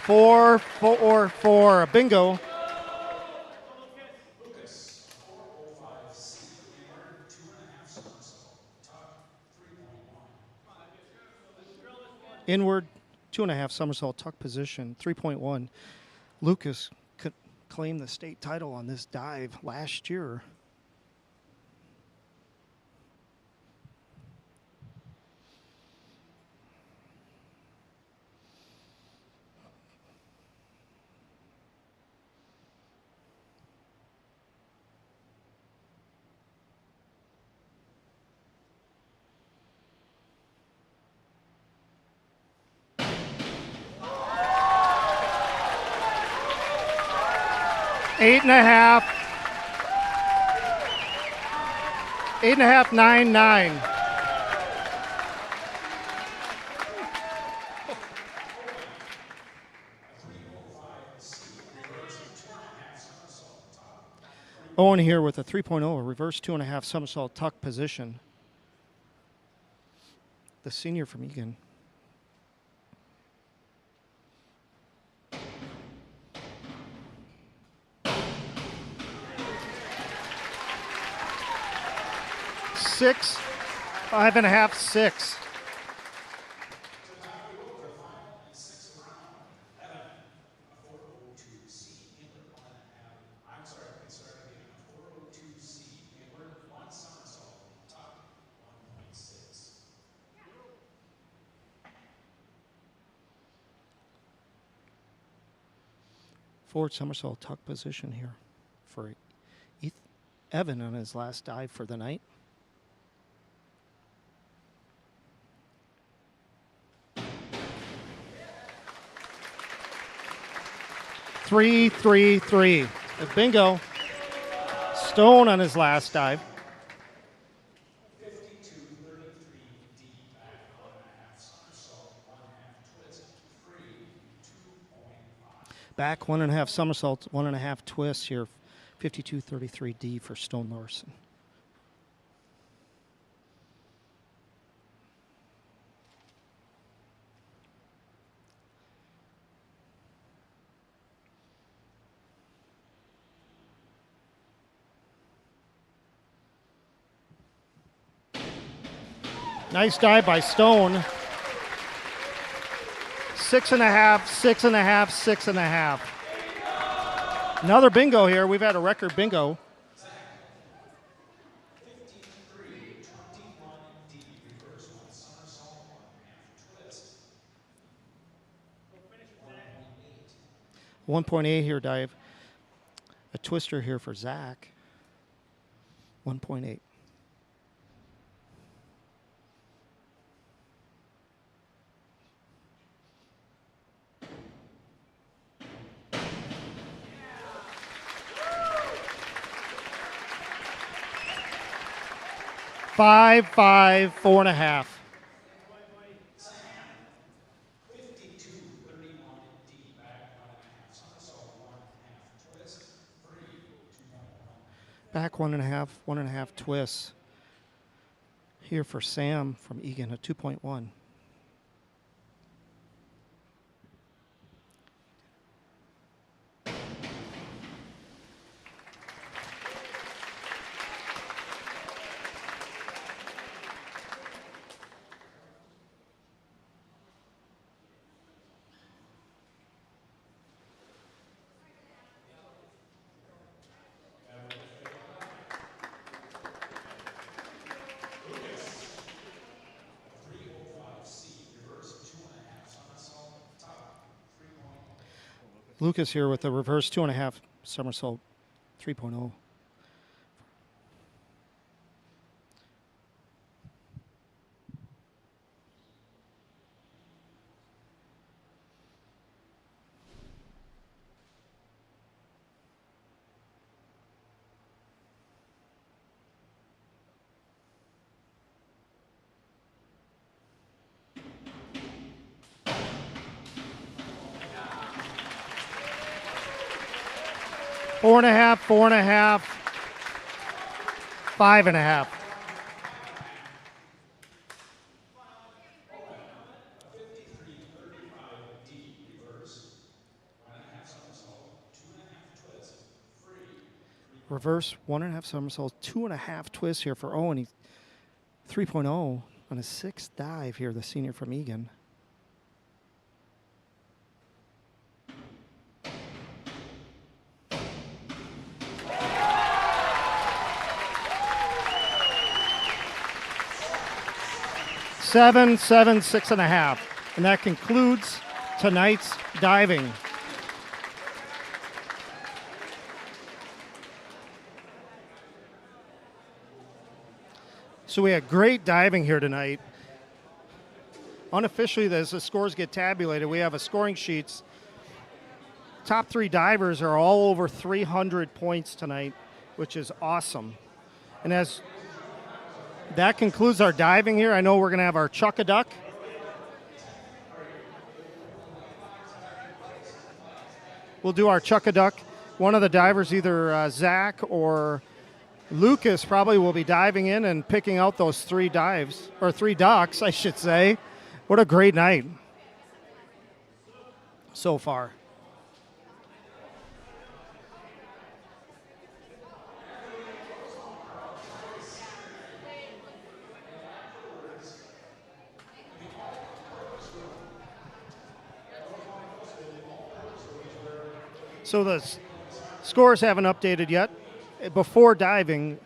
Four, 4, 4, bingo. Inward, 2.5 somersault tuck position, 3.1. Lucas could claim the state title on this dive last year. Eight and a half. 8.5, 9, 9. Owen here with a 3.0, a reverse 2.5 somersault tuck position. The senior from Eagan. Six, 5.5, 6. Forward somersault tuck position here for Evan on his last dive for the night. Three, 3, 3. A bingo. Stone on his last dive. Back 1.5 somersaults, 1.5 twists here. 52-33D for Stone Larson. Nice dive by Stone. 6.5, 6.5, 6.5. Another bingo here. We've had a record bingo. .8 here, dive. A twister here for Zach. 1.8. Five, 4.5. Back 1.5 twists. Here for Sam from Eagan, a 2.1. Lucas here with a reverse 2.5 somersault 3.0. Four and a half, 5.5. Reverse 1.5 somersault, 2.5 twists here for Owen. 3.0 on his sixth dive here, the senior from Eagan. Seven, 6.5. And that concludes tonight's diving. So we had great diving here tonight. Unofficially, as the scores get tabulated, we have a scoring sheets. Top three divers are all over 300 points tonight, which is awesome. And as That concludes our diving here. I know we're going to have our chuck-a-duck. We'll do our chuck-a-duck. One of the divers, either Zach or Lucas, probably will be diving in and picking out those 3 dives, or 3 ducks, I should say. What a great night so far. So the scores haven't updated yet. Before diving,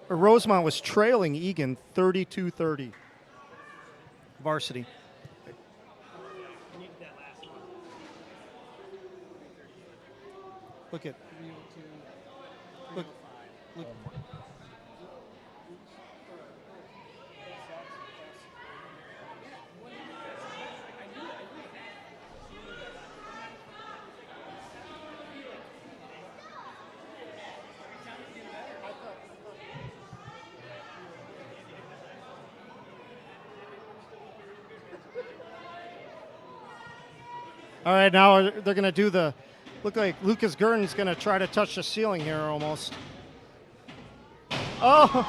Rosemount was trailing Eagan 32-30. Varsity. Look at. Look. All right, now they're going to do look like Lucas Gurdon's going to try to touch the ceiling here almost. Oh!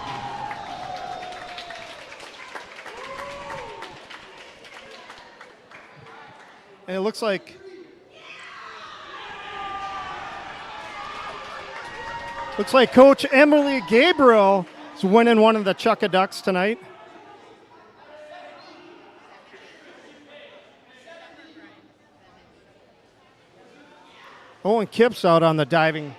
And it looks like Coach Emily Gabriel is winning one of the chuck-a-ducks tonight. Owen Kip's out on the diving.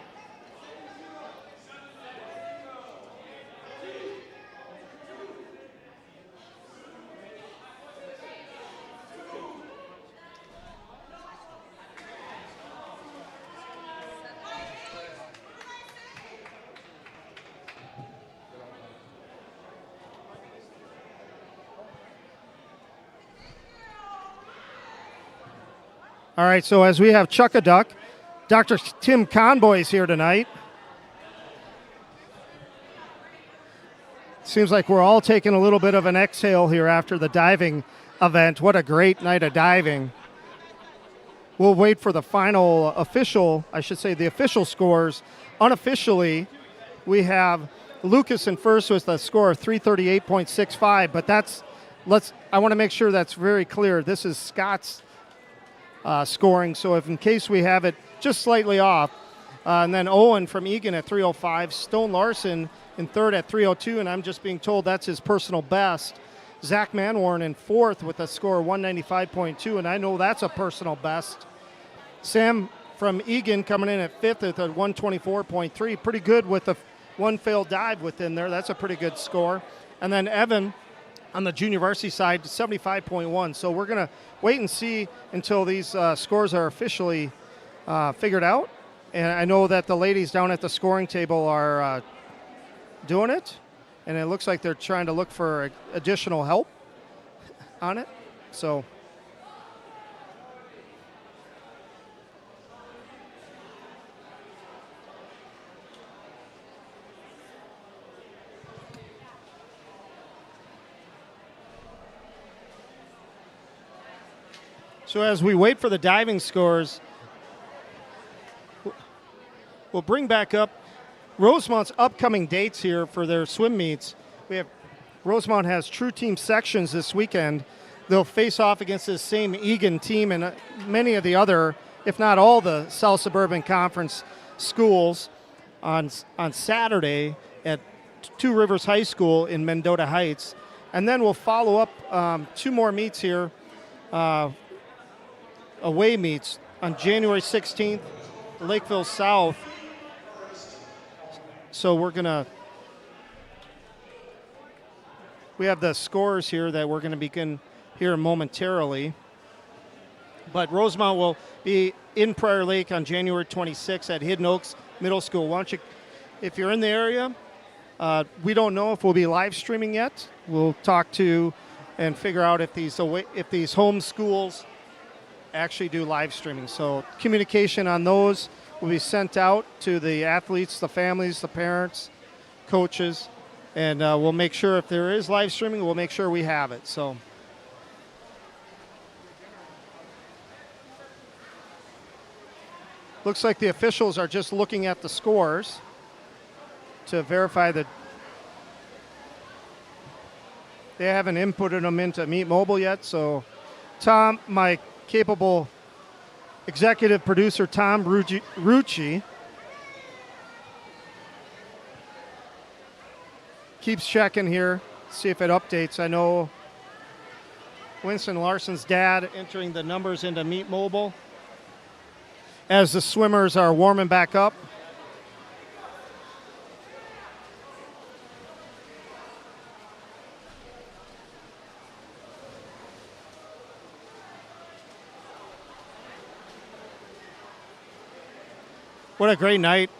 All right, so as we have chuck-a-duck, Dr. Tim Conboy is here tonight. Seems like we're all taking a little bit of an exhale here after the diving event. What a great night of diving. We'll wait for the final the official scores. Unofficially, we have Lucas in first with a score of 338.65, but I want to make sure that's very clear. This is Scott's scoring, so if in case we have it just slightly off. And then Owen from Eagan at 305. Stone Larson in third at 302, and I'm just being told that's his personal best. Zach Manwarn in fourth with a score of 195.2, and I know that's a personal best. Sam from Eagan coming in at fifth at 124.3. Pretty good with a one failed dive within there. That's a pretty good score. And then Evan on the junior varsity side, 75.1. So we're going to wait and see until these scores are officially figured out. And I know that the ladies down at the scoring table are doing it. And it looks like they're trying to look for additional help on it. So as we wait for the diving scores, we'll bring back up Rosemount's upcoming dates here for their swim meets. Rosemount has true team sections this weekend. They'll face off against this same Eagan team and many of the other, if not all the South Suburban Conference schools on Saturday at Two Rivers High School in Mendota Heights. And then we'll follow up 2 more meets here, away meets on January 16th, Lakeville South. So we have the scores here that we're going to begin here momentarily. But Rosemount will be in Prior Lake on January 26th at Hidden Oaks Middle School. Why don't you, if you're in the area, we don't know if we'll be live streaming yet. We'll talk to and figure out if these home schools actually do live streaming. So communication on those will be sent out to the athletes, the families, the parents, coaches, And we'll make sure if there is live streaming, we'll make sure we have it. So. Looks like the officials are just looking at the scores to verify that they haven't inputted them into Meet Mobile yet. So Tom, my capable executive producer, Tom Rucci, keeps checking here, see if it updates. I know Winston Larson's dad entering the numbers into Meet Mobile as the swimmers are warming back up. What a great night.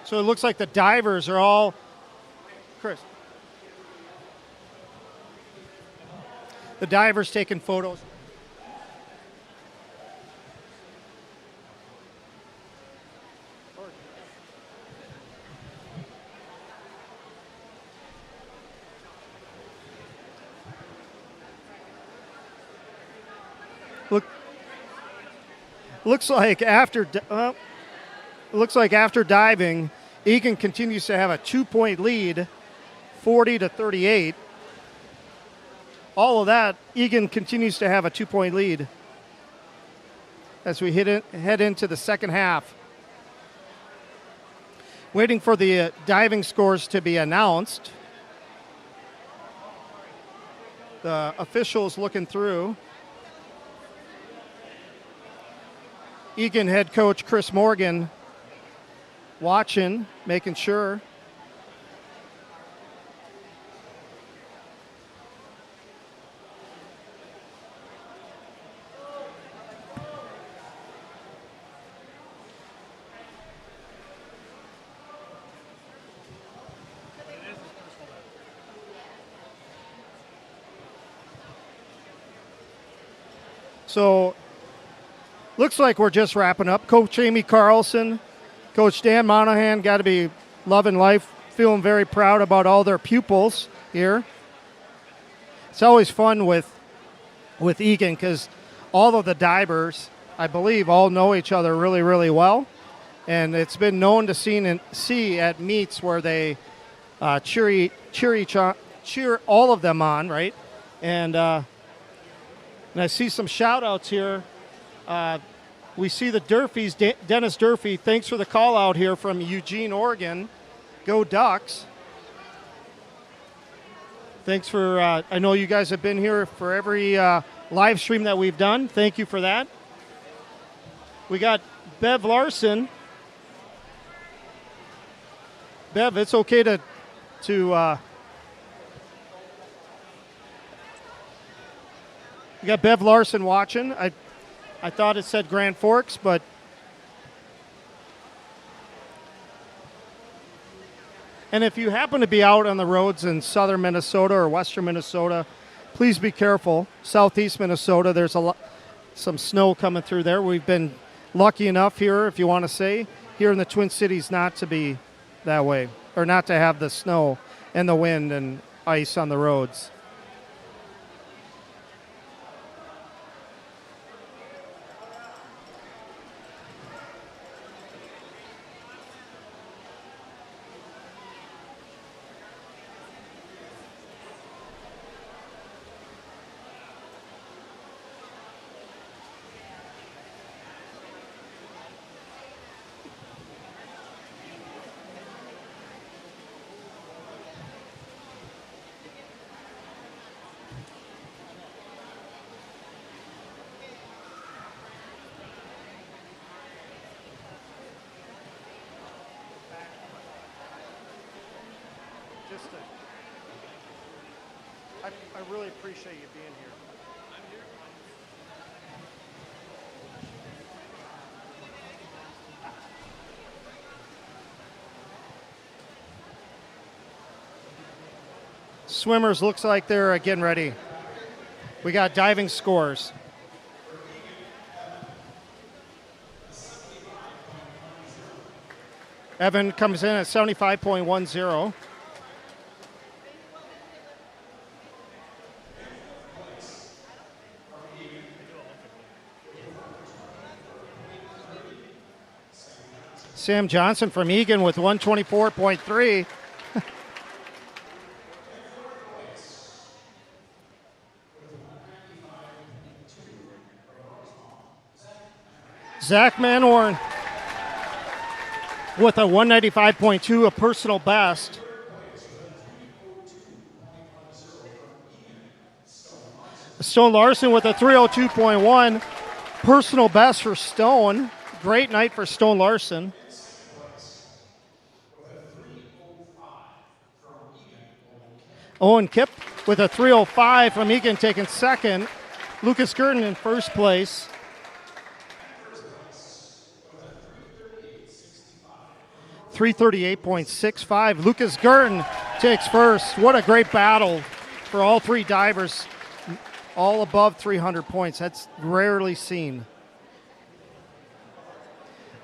So it looks like the divers are all, Chris. The divers taking photos. Looks like after diving, Eagan continues to have a 2-point lead, 40-38. All of that, Eagan continues to have a 2-point lead as we head into the second half. Waiting for the diving scores to be announced. The officials looking through. Eagan head coach Chris Morgan watching, making sure. So, looks like we're just wrapping up. Coach Amy Carlson, Coach Dan Monahan, got to be loving life, feeling very proud about all their pupils here. It's always fun with Eagan because all of the divers, I believe, all know each other really, really well. And it's been known to see at meets where they cheer all of them on, right? And I see some shout-outs here. We see the Durfees, Dennis Durfee, thanks for the call-out here from Eugene, Oregon. Go Ducks. Thanks for, I know you guys have been here for every live stream that we've done. Thank you for that. We got Bev Larson. Bev, it's okay to we got Bev Larson watching. I thought it said Grand Forks, but and if you happen to be out on the roads in southern Minnesota or western Minnesota, please be careful. Southeast Minnesota, there's some snow coming through there. We've been lucky enough here, if you want to say, here in the Twin Cities not to be that way, or not to have the snow and the wind and ice on the roads. I really appreciate you being here. Swimmers looks like they're getting ready. We got diving scores. Evan comes in at 75.10. Sam Johnson from Eagan with 124.3. Zach Manhorn with a 195.2, a personal best. Stone Larson with a 302.1, personal best for Stone. Great night for Stone Larson. Owen Kipp with a 305 from Eagan taking second. Lucas Gurdon in first place. .338.65. Lucas Gurdon takes first. What a great battle for all three divers, all above 300 points. That's rarely seen.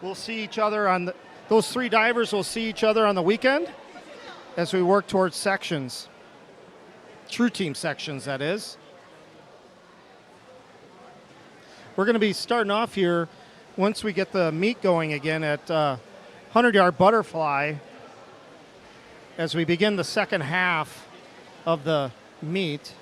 We'll see each other on those three divers will see each other on the weekend as we work towards sections. True team sections, that is. We're going to be starting off here once we get the meet going again at 100-yard butterfly as we begin the second half of the meet.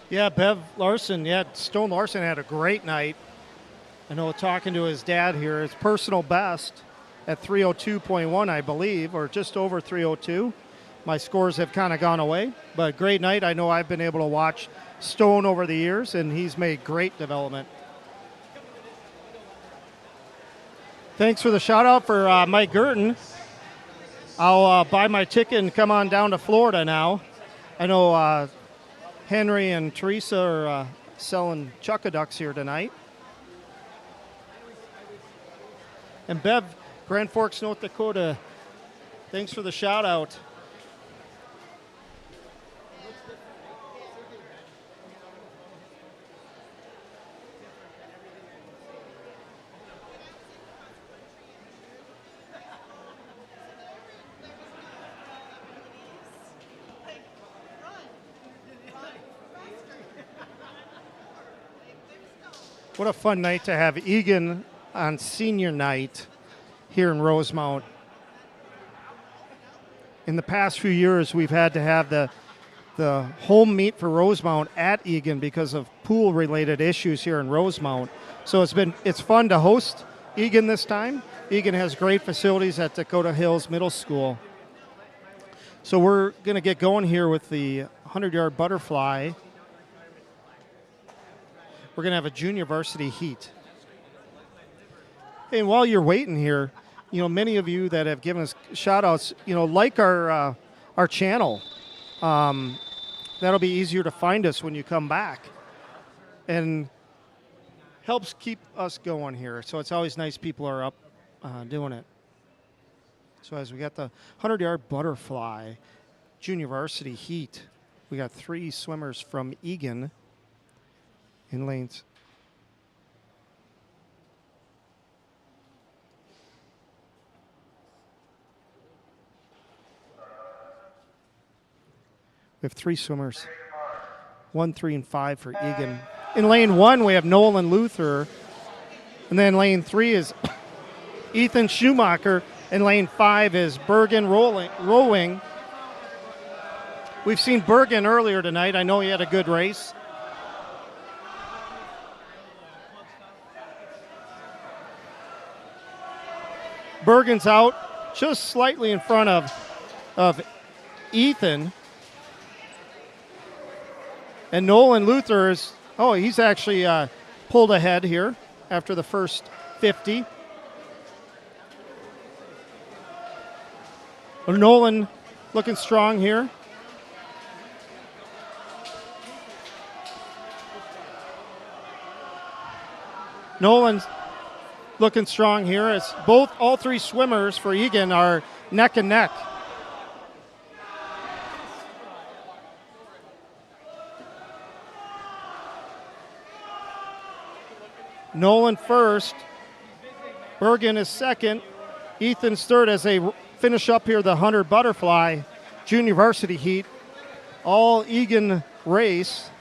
Yeah, Bev Larson, Stone Larson had a great night. I know talking to his dad here, his personal best at 302.1, I believe, or just over 302. My scores have kind of gone away, but great night. I know I've been able to watch Stone over the years, and he's made great development. Thanks for the shout out for Mike Gurdon. I'll buy my ticket and come on down to Florida now. I know Henry and Teresa are selling Chuckaducks here tonight. And Bev, Grand Forks, North Dakota, thanks for the shout out. What a fun night to have Eagan on senior night here in Rosemount. In the past few years, we've had to have the home meet for Rosemount at Eagan because of pool-related issues here in Rosemount. So it's fun to host Eagan this time. Eagan has great facilities at Dakota Hills Middle School. So we're going to get going here with the 100-yard butterfly. We're going to have a junior varsity heat. And while you're waiting here, many of you that have given us shout outs, like our channel. That'll be easier to find us when you come back. And helps keep us going here. So it's always nice people are up doing it. So as we got the 100-yard butterfly junior varsity heat, we got 3 swimmers from Eagan in lanes. We have 3 swimmers, 1, 3, and 5 for Eagan. In lane 1, we have Nolan Luther. And then lane 3 is Ethan Schumacher. And lane 5 is Bergen Rowing. We've seen Bergen earlier tonight. I know he had a good race. Bergen's out just slightly in front of of Ethan. And Nolan Luther is, he's actually pulled ahead here after the first 50. Nolan looking strong here. Nolan's looking strong here as all three swimmers for Eagan are neck and neck. Nolan first, Bergen is second, Ethan's third as they finish up here the 100 butterfly junior varsity heat. All Eagan race.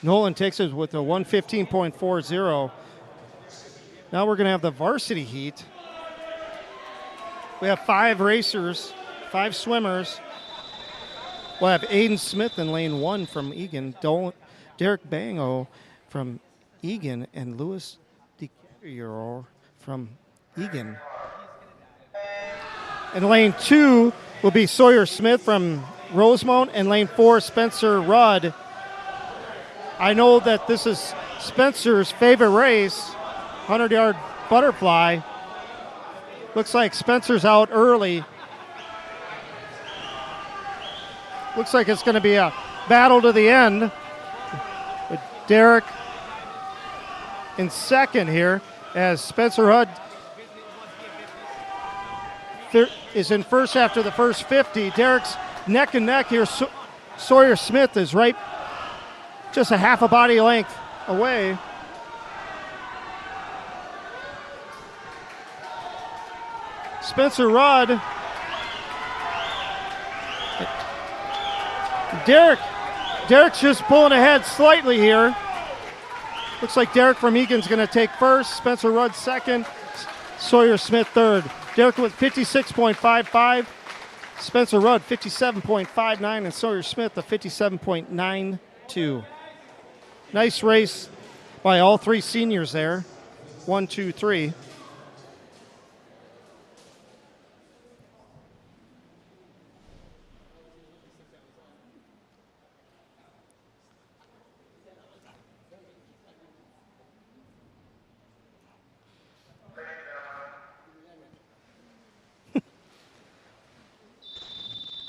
Nolan takes it with a 115.40. Now we're going to have the varsity heat. We have 5 racers, 5 swimmers. We'll have Aiden Smith in lane 1 from Eagan, Derek Bango from Eagan, and Louis DiCaprio from Eagan. In lane 2 will be Sawyer Smith from Rosemount, and lane 4, Spencer Rudd. I know that this is Spencer's favorite race, 100-yard butterfly. Looks like Spencer's out early. Looks like it's going to be a battle to the end. With Derek in second here as Spencer Rudd is in first after the first 50. Derek's neck and neck here. Sawyer Smith is right just a half a body length away. Spencer Rudd. Derek's just pulling ahead slightly here. Looks like Derek from Eagan's going to take first. Spencer Rudd second. Sawyer Smith third. Derek with 56.55. Spencer Rudd 57.59, and Sawyer Smith a 57.92. Nice race by all 3 seniors there. 1, 2, 3.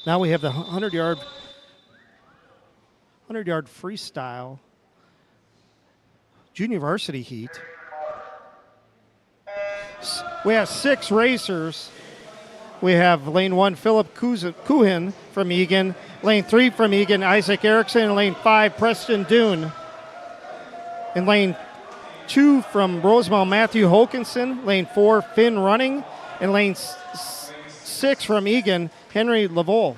Now we have the 100-yard freestyle junior varsity heat. We have 6 racers. We have lane 1, Philip Kuhin from Eagan. Lane 3 from Eagan, Isaac Erickson. And lane 5, Preston Dune. In lane 2 from Rosemount, Matthew Hokinson. Lane 4, Finn Running. And lane 6 from Eagan, Henry Lavole.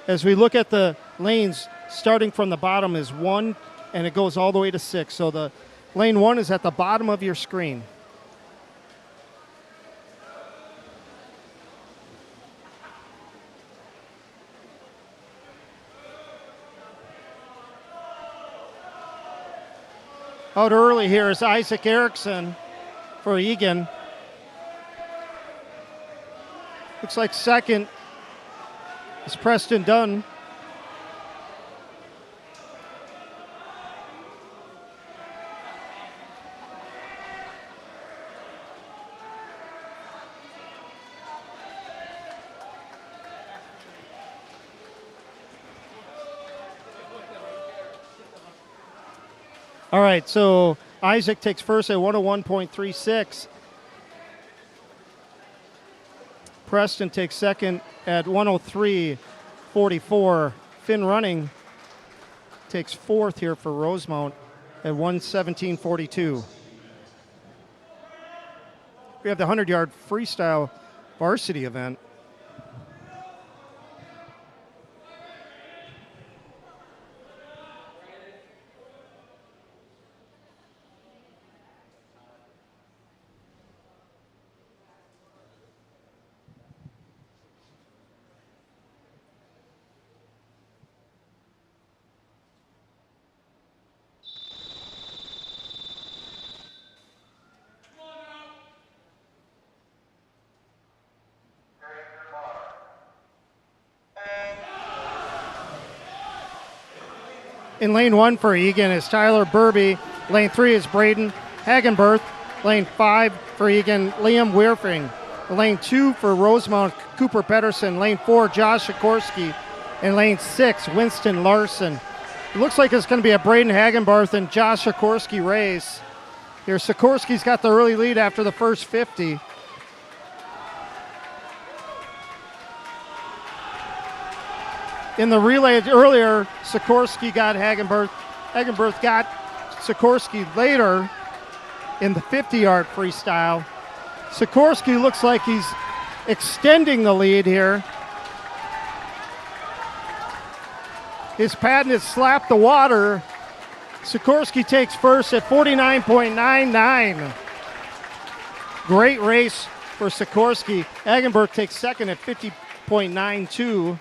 As we look at the lanes, starting from the bottom is 1, and it goes all the way to 6. So the lane 1 is at the bottom of your screen. Out early here is Isaac Erickson for Eagan. Looks like second is Preston Dunn. All right, so Isaac takes first at 101.36. Preston takes second at 103.44. Finn Running takes fourth here for Rosemount at 117.42. We have the 100-yard freestyle varsity event. In lane 1 for Eagan is Tyler Burby. Lane 3 is Braden Hagenberth. Lane 5 for Eagan, Liam Weirfing. Lane 2 for Rosemount, Cooper Pedersen. Lane 4, Josh Sikorsky. And lane 6, Winston Larson. It looks like it's going to be a Braden Hagenbarth and Josh Sikorsky race. Here, Sikorsky's got the early lead after the first 50. In the relay earlier, Sikorsky got Hagenbarth. Hagenbarth got Sikorsky later in the 50-yard freestyle. Sikorsky looks like he's extending the lead here. His patent has slapped the water. Sikorsky takes first at 49.99. Great race for Sikorsky. Hagenberg takes second at 50.92.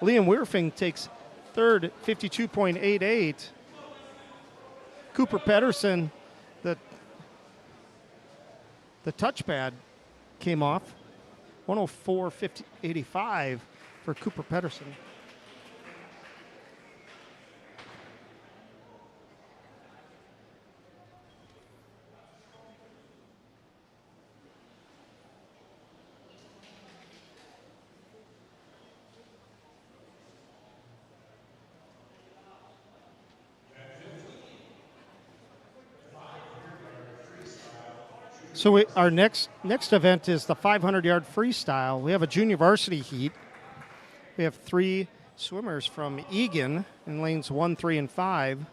Liam Weirfing takes third at 52.88. Cooper Pedersen, the touchpad came off. 104.85 for Cooper Pedersen. So our next event is the 500-yard freestyle. We have a junior varsity heat. We have 3 swimmers from Eagan in lanes 1, 3, and 5.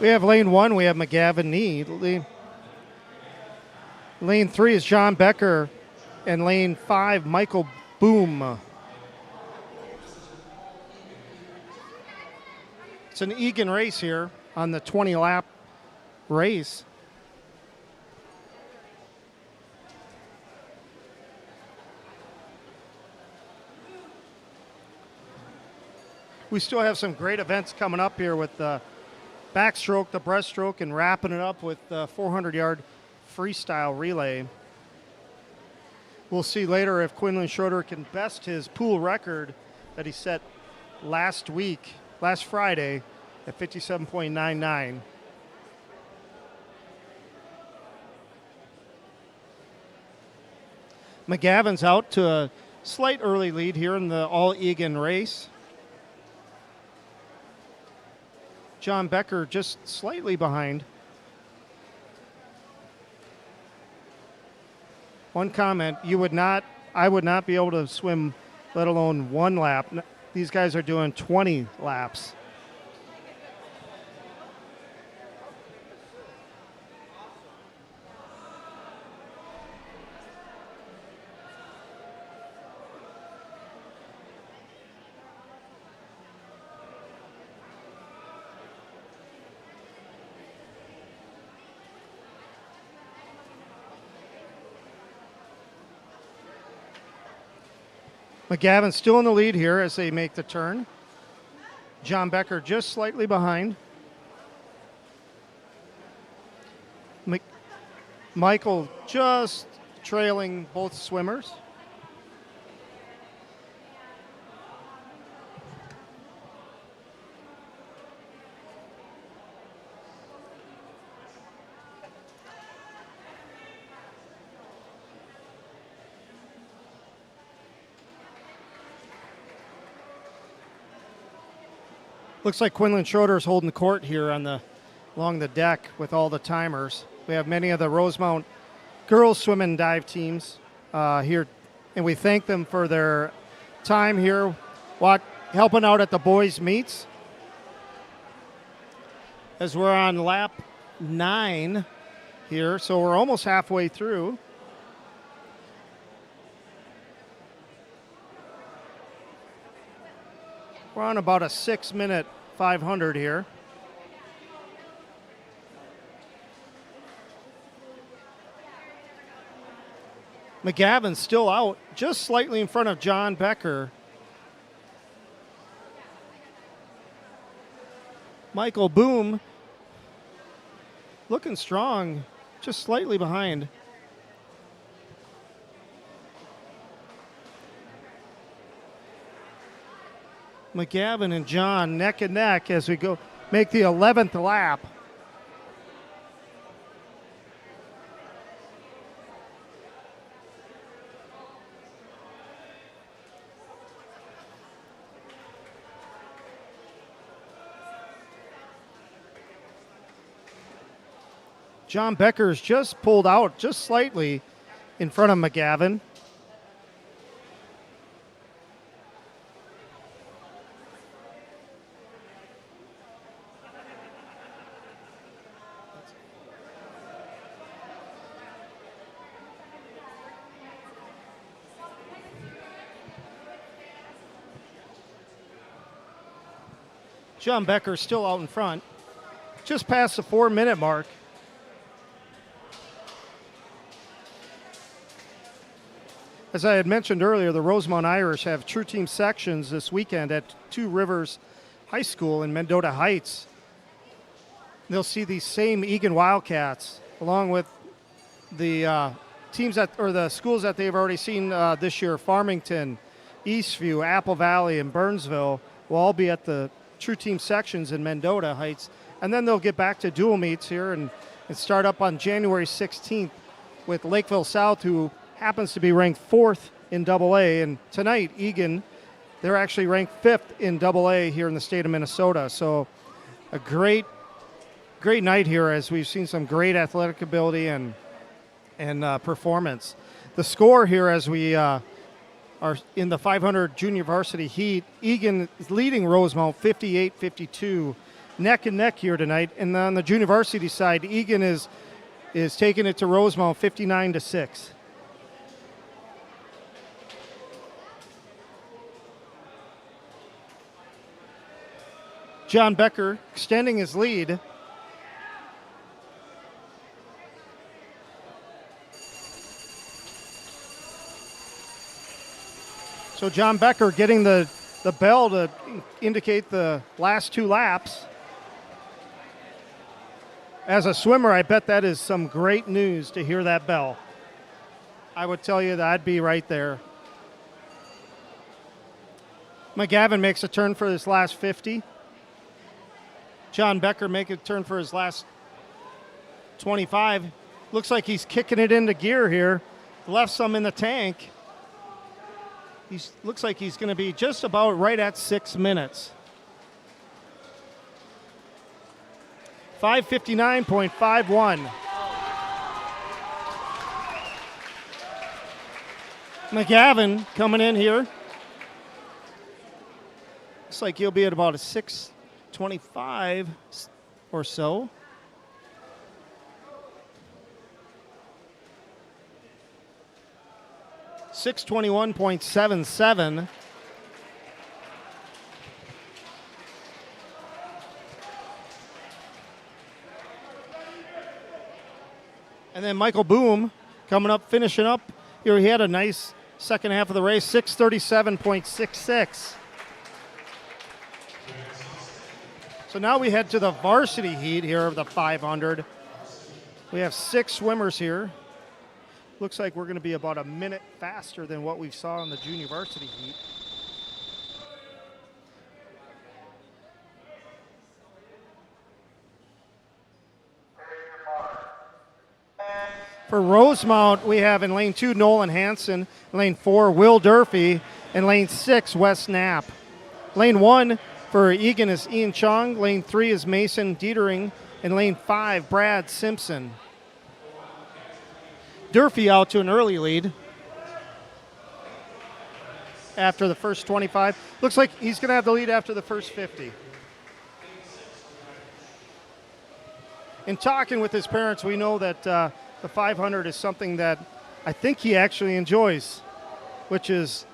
We have lane 1, we have McGavin Nee. Lane 3 is John Becker, and lane 5, Michael Boom. It's an Eagan race here on the 20-lap race. We still have some great events coming up here with the backstroke, the breaststroke, and wrapping it up with the 400-yard freestyle relay. We'll see later if Quinlan Schroeder can best his pool record that he set last Friday, at 57.99. McGavin's out to a slight early lead here in the all-Eagan race. John Becker just slightly behind. One comment, I would not be able to swim, let alone 1 lap. These guys are doing 20 laps. McGavin still in the lead here as they make the turn. John Becker just slightly behind. Michael just trailing both swimmers. Looks like Quinlan Schroeder is holding the court here along the deck with all the timers. We have many of the Rosemount girls swim and dive teams here, and we thank them for their time here helping out at the boys' meets. As we're on lap 9 here, so we're almost halfway through. We're on about a 6-minute 500 here. McGavin still out, just slightly in front of John Becker. Michael Boom looking strong, just slightly behind. McGavin and John neck and neck as we go make the 11th lap. John Becker's just pulled out just slightly in front of McGavin. John Becker still out in front, just past the 4-minute mark. As I had mentioned earlier, the Rosemount Irish have true team sections this weekend at Two Rivers High School in Mendota Heights. They'll see these same Eagan Wildcats along with the teams or the schools that they've already seen this year. Farmington, Eastview, Apple Valley, and Burnsville will all be at the true team sections in Mendota Heights. And then they'll get back to dual meets here and start up on January 16th with Lakeville South, who happens to be ranked 4th in AA. And tonight, Eagan, they're actually ranked 5th in AA here in the state of Minnesota. So a great night here as we've seen some great athletic ability and performance. The score here as we are in the 500 junior varsity heat, Eagan is leading Rosemount 58-52, neck and neck here tonight. And on the junior varsity side, Eagan is taking it to Rosemount 59-6. John Becker extending his lead. So John Becker getting the bell to indicate the last 2 laps. As a swimmer, I bet that is some great news to hear that bell. I would tell you that I'd be right there. McGavin makes a turn for his last 50. John Becker makes a turn for his last 25. Looks like he's kicking it into gear here. Left some in the tank. Looks like he's going to be just about right at 6 minutes. 5:59.51. McGavin coming in here. Looks like he'll be at about a 6:25 or so. $6:21.77. And then Michael Boom coming up, finishing up here. He had a nice second half of the race, 6:37.66. So now we head to the varsity heat here of the 500. We have 6 swimmers here. Looks like we're going to be about a minute faster than what we saw in the junior varsity heat. For Rosemount, we have in lane 2, Nolan Hansen, lane 4, Will Durfee, and lane 6, Wes Knapp. Lane 1 for Eagan is Ian Chong, lane 3 is Mason Dietering, and lane 5, Brad Simpson. Durfee out to an early lead after the first 25. Looks like he's going to have the lead after the first 50. In talking with his parents, we know that the 500 is something that I think he actually enjoys, which is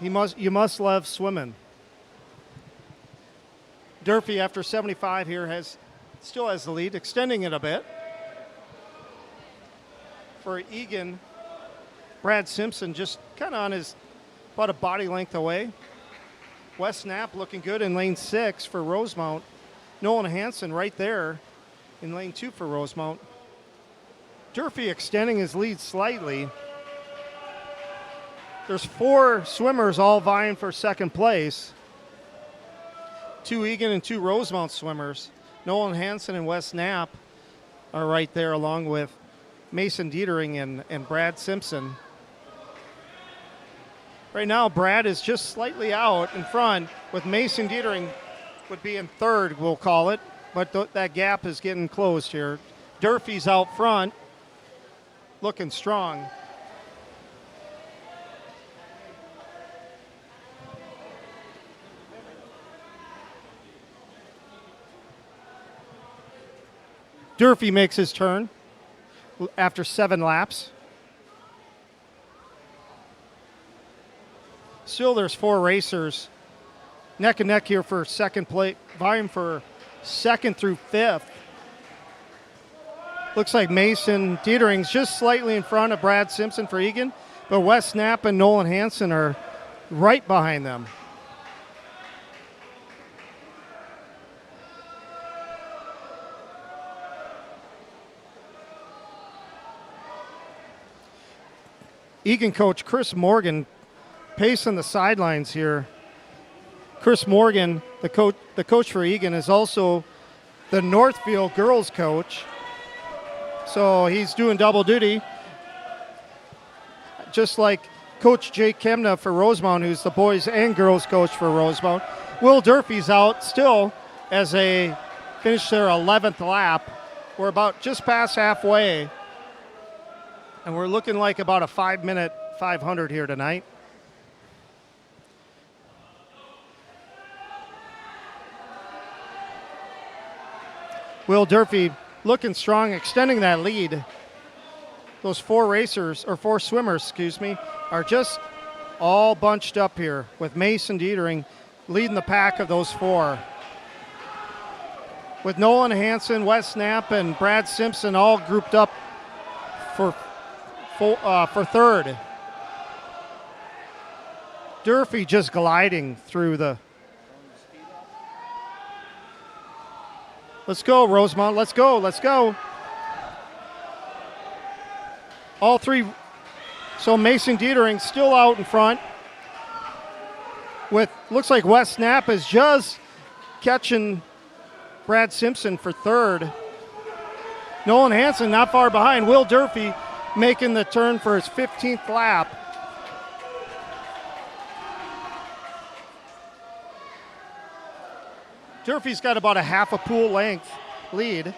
you must love swimming. Durfee, after 75 here, still has the lead, extending it a bit. For Eagan, Brad Simpson just kind of on his, about a body length away. Wes Knapp looking good in lane 6 for Rosemount. Nolan Hansen right there in lane 2 for Rosemount. Durfee extending his lead slightly. There's 4 swimmers all vying for second place. 2 Eagan and 2 Rosemount swimmers. Nolan Hansen and Wes Knapp are right there along with Mason Dietering and Brad Simpson. Right now, Brad is just slightly out in front with Mason Dietering would be in third, we'll call it, but that gap is getting closed here. Durfee's out front, looking strong. Durfee makes his turn after 7 laps. Still, there's 4 racers neck and neck here for second place, vying for 2nd through 5th. Looks like Mason Dietering's just slightly in front of Brad Simpson for Eagan, but Wes Knapp and Nolan Hansen are right behind them. Eagan coach Chris Morgan pacing the sidelines here. Chris Morgan, the coach for Eagan, is also the Northfield girls coach. So he's doing double duty. Just like Coach Jake Kemna for Rosemount, who's the boys and girls coach for Rosemount. Will Durfee's out still as they finish their 11th lap. We're about just past halfway. And we're looking like about a 5-minute 500 here tonight. Will Durfee looking strong, extending that lead. Those 4 swimmers, are just all bunched up here with Mason Dietering leading the pack of those 4. With Nolan Hansen, Wes Knapp, and Brad Simpson all grouped up for third. Durfee just gliding through the. Let's go, Rosemount. Let's go. All 3. So Mason Dietering still out in front. With looks like Wes Knapp is just catching Brad Simpson for third. Nolan Hansen not far behind. Will Durfee making the turn for his 15th lap. Durfee's got about a half a pool length lead.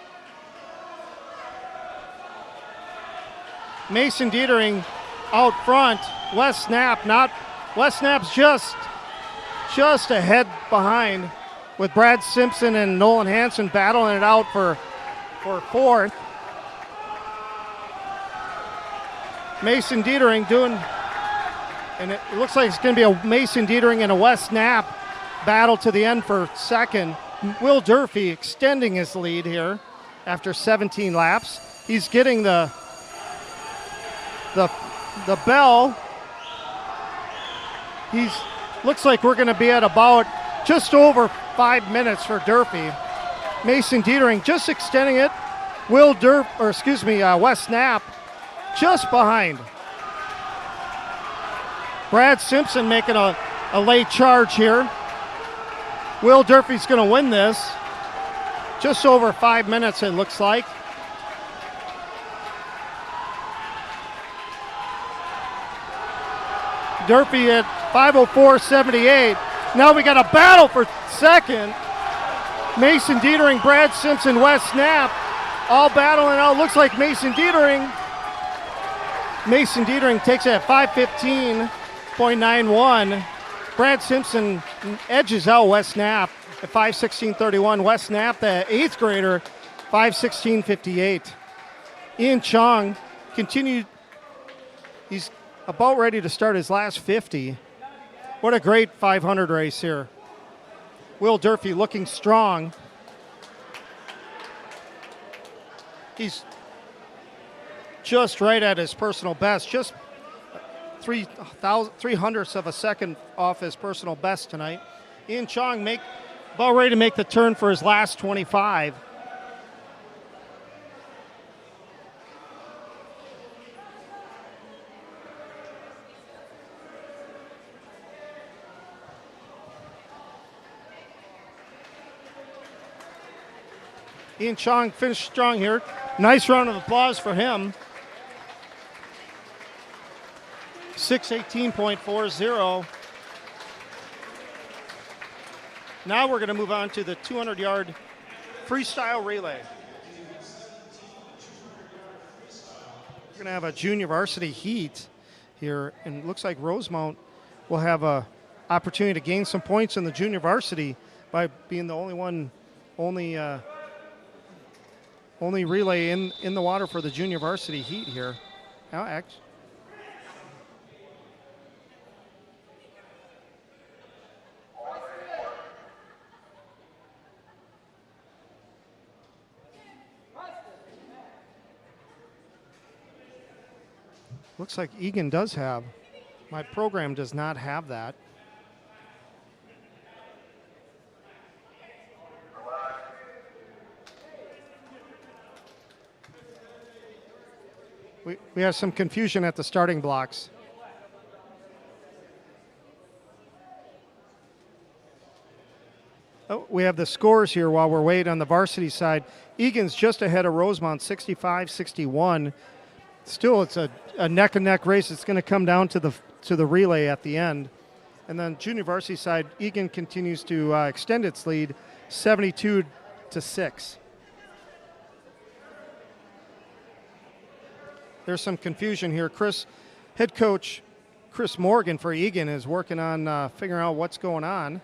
Mason Dietering out front. Wes Knapp's just ahead behind with Brad Simpson and Nolan Hansen battling it out for 4th. Mason Dietering and it looks like it's going to be a Mason Dietering and a Wes Knapp battle to the end for 2nd. Will Durfee extending his lead here after 17 laps. He's getting the bell. Looks like we're going to be at about just over 5 minutes for Durfee. Mason Dietering just extending it. Wes Knapp just behind. Brad Simpson making a late charge here. Will Durfee's going to win this. Just over 5 minutes, it looks like. Durfee at 5:04.78. Now we got a battle for 2nd. Mason Dietering, Brad Simpson, Wes Knapp all battling out. Looks like Mason Dietering takes it at 5:15.91. Brad Simpson edges out Wes Knapp at 5:16.31. Wes Knapp, the 8th grader, 5:16.58. Ian Chong continued. He's about ready to start his last 50. What a great 500 race here. Will Durfee looking strong. He's just right at his personal best, just three hundredths of a second off his personal best tonight. Ian Chong about ready to make the turn for his last 25. Ian Chong finished strong here. Nice round of applause for him. 6:18.40. Now we're going to move on to the 200-yard freestyle relay. We're going to have a junior varsity heat here, and it looks like Rosemount will have a opportunity to gain some points in the junior varsity by being the only relay in the water for the junior varsity heat here. Now, looks like Eagan does have. My program does not have that. We have some confusion at the starting blocks. Oh, we have the scores here while we're waiting on the varsity side. Eagan's just ahead of Rosemount, 65-61. Still, it's a neck-and-neck race. It's going to come down to the relay at the end. And then junior varsity side, Eagan continues to extend its lead, 72-6. There's some confusion here. Head coach Chris Morgan for Eagan is working on figuring out what's going on.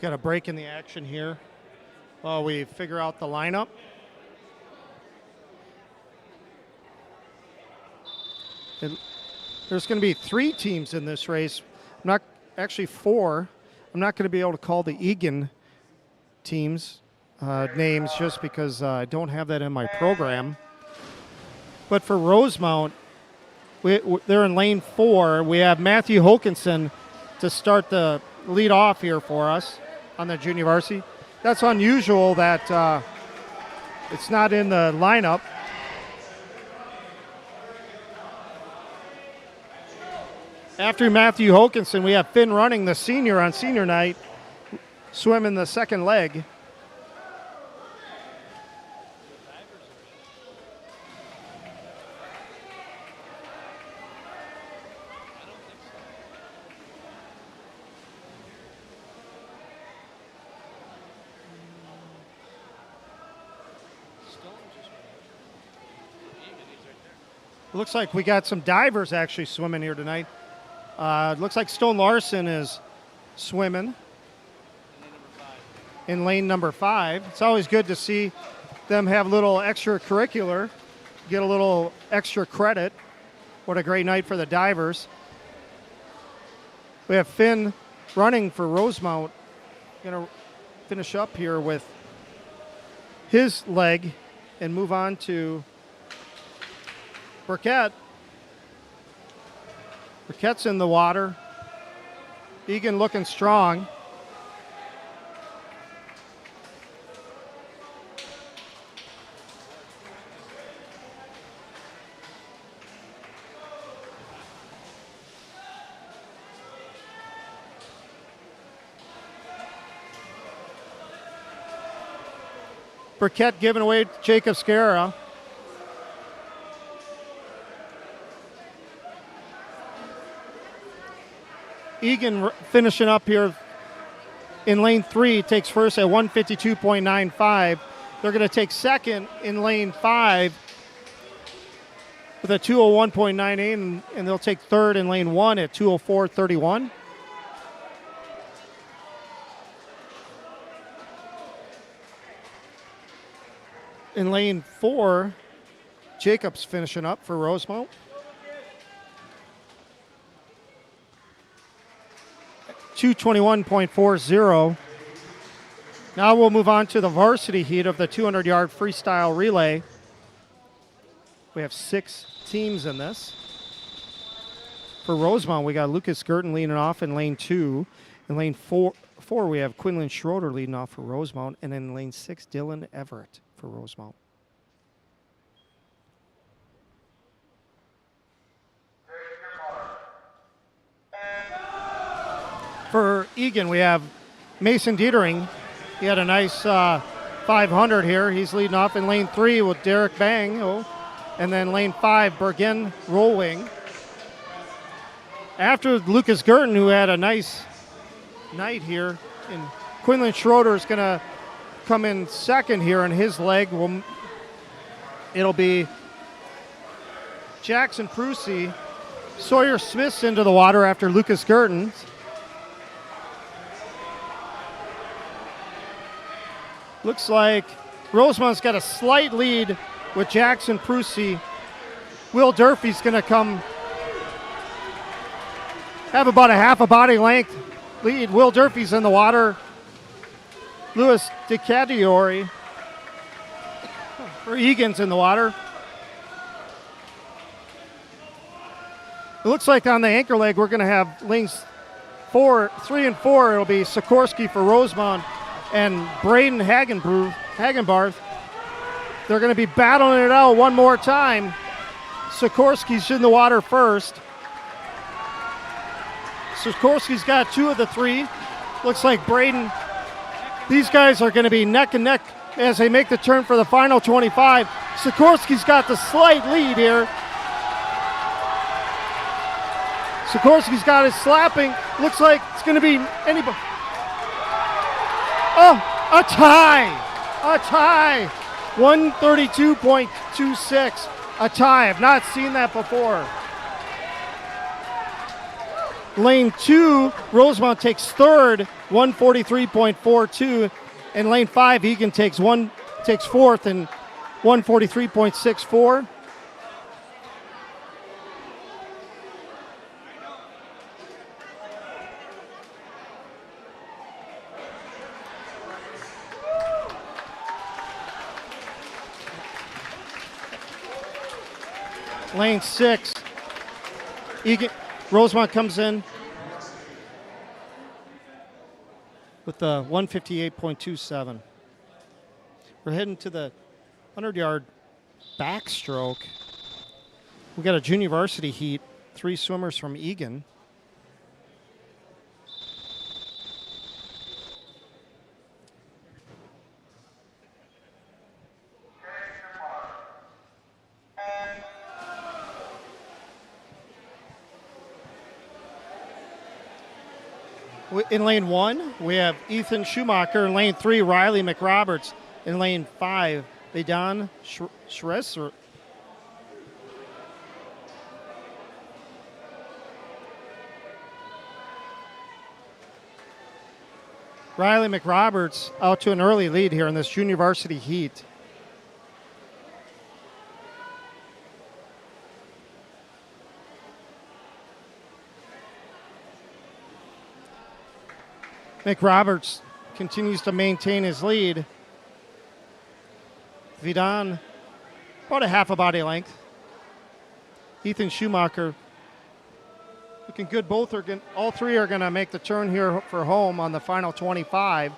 Got a break in the action here while we figure out the lineup. There's going to be 3 teams in this race. Actually 4. I'm not going to be able to call the Eagan teams names just because I don't have that in my program. But for Rosemount, they're in lane 4. We have Matthew Hokinson to start the lead off here for us on the junior varsity. That's unusual that it's not in the lineup. After Matthew Hokinson, we have Finn Running, the senior on senior night, swimming the second leg. Looks like we got some divers actually swimming here tonight. Looks like Stone Larson is swimming in lane number 5. It's always good to see them have a little extracurricular, get a little extra credit. What a great night for the divers. We have Finn Running for Rosemount. Going to finish up here with his leg and move on to Burkett. Burkett's in the water. Eagan looking strong. Burkett giving away Jacob Scara. Eagan finishing up here in lane 3, takes first at 152.95. They're going to take second in lane 5 with a 201.98, and they'll take third in lane 1 at 204.31. In lane 4, Jacobs finishing up for Rosemount. .221.40. Now we'll move on to the varsity heat of the 200-yard freestyle relay. We have 6 teams in this. For Rosemount, we got Lucas Gurton leading off in lane 2. In lane 4, we have Quinlan Schroeder leading off for Rosemount. And in lane 6, Dylan Everett for Rosemount. For Eagan, we have Mason Dietering. He had a nice 500 here. He's leading off in lane 3 with Derek Bang. And then lane 5, Bergen Rolling. After Lucas Gurton, who had a nice night here, and Quinlan Schroeder is going to come in second here, and his leg it'll be Jackson Prusy. Sawyer Smith's into the water after Lucas Gurton. Looks like Rosemount's got a slight lead with Jackson Prusy. Will Durfee's going to come have about a half a body length lead. Will Durfee's in the water. Louis DeCadiori for Egan's in the water. It looks like on the anchor leg we're going to have lanes 3 and 4. It'll be Sikorsky for Rosemount and Braden Hagenbarth. They're going to be battling it out one more time. Sikorsky's in the water first. Sikorsky's got 2 of the 3. Looks like Braden. These guys are going to be neck and neck as they make the turn for the final 25. Sikorsky's got the slight lead here. Sikorsky's got his slapping. Looks like it's going to be anybody. Oh, a tie. A tie. 132.26. A tie. I've not seen that before. Lane 2, Rosemount takes third, 143.42. And lane 5, Eagan takes fourth and 143.64. Lane 6, Eagan, Rosemount comes in with the 158.27. We're heading to the 100-yard backstroke. We got a junior varsity heat, 3 swimmers from Eagan. In lane 1, we have Ethan Schumacher. In lane 3, Riley McRoberts. In lane 5, Vedon Schresser. Riley McRoberts out to an early lead here in this junior varsity heat. McRoberts continues to maintain his lead. Vidon, about a half a body length. Ethan Schumacher looking good. All 3 are going to make the turn here for home on the final 25.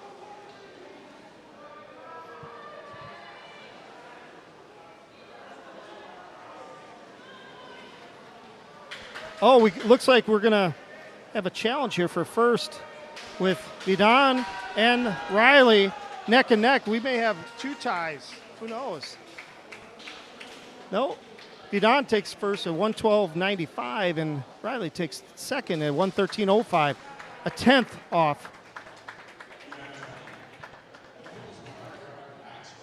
Looks like we're going to have a challenge here for first with Vidon and Riley neck and neck. We may have 2 ties. Who knows? No. Vidon takes first at 112.95 and Riley takes second at 113.05. A tenth off.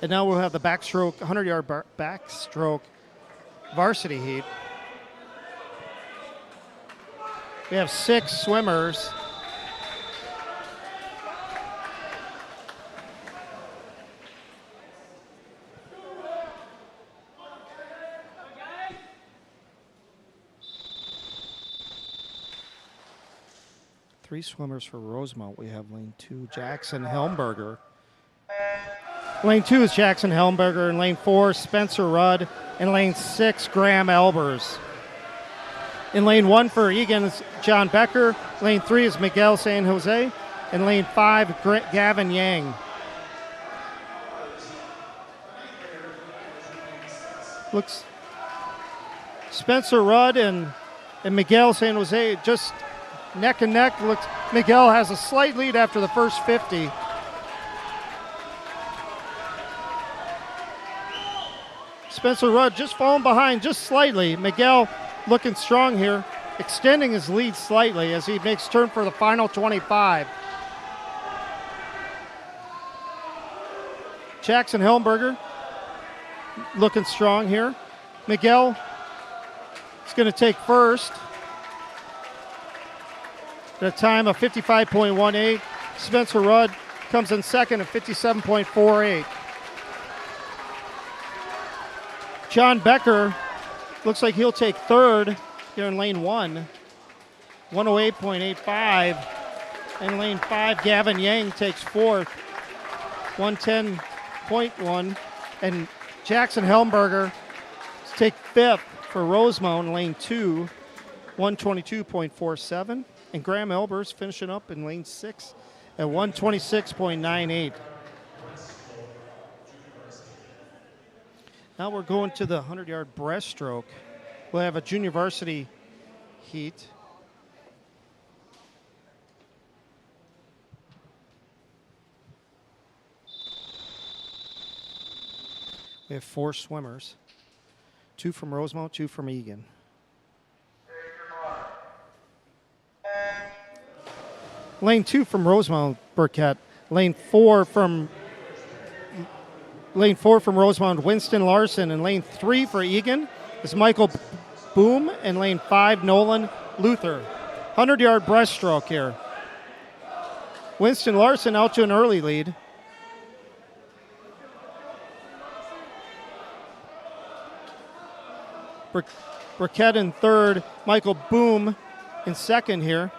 And now we'll have the backstroke, 100-yard backstroke varsity heat. We have 6 swimmers. 3 swimmers for Rosemount. We have lane 2, Jackson Helmberger. Lane 2 is Jackson Helmberger. In lane 4, Spencer Rudd. In lane 6, Graham Elbers. In lane 1 for Eagan is John Becker. Lane 3 is Miguel San Jose. In lane 5, Gavin Yang. Looks Spencer Rudd and Miguel San Jose just neck and neck. Looks Miguel has a slight lead after the first 50. Spencer Rudd just falling behind just slightly. Miguel looking strong here, extending his lead slightly as he makes turn for the final 25. Jackson Helmberger looking strong here. Miguel is going to take first at a time of 55.18. Spencer Rudd comes in second at 57.48. John Becker looks like he'll take third here in lane 1, 108.85. In lane 5, Gavin Yang takes fourth, 110.1. And Jackson Helmberger take fifth for Rosemount in lane 2, 122.47. And Graham Elbers finishing up in lane 6 at 126.98. Now we're going to the 100-yard breaststroke. We'll have a junior varsity heat. We have 4 swimmers, 2 from Rosemount, 2 from Eagan. Lane 2 from Rosemount, Burkett. Lane 4 from Rosemount, Winston Larson. And lane 3 for Eagan is Michael Boom. And lane 5, Nolan Luther. 100-yard breaststroke here. Winston Larson out to an early lead. Burkett in third, Michael Boom in second here.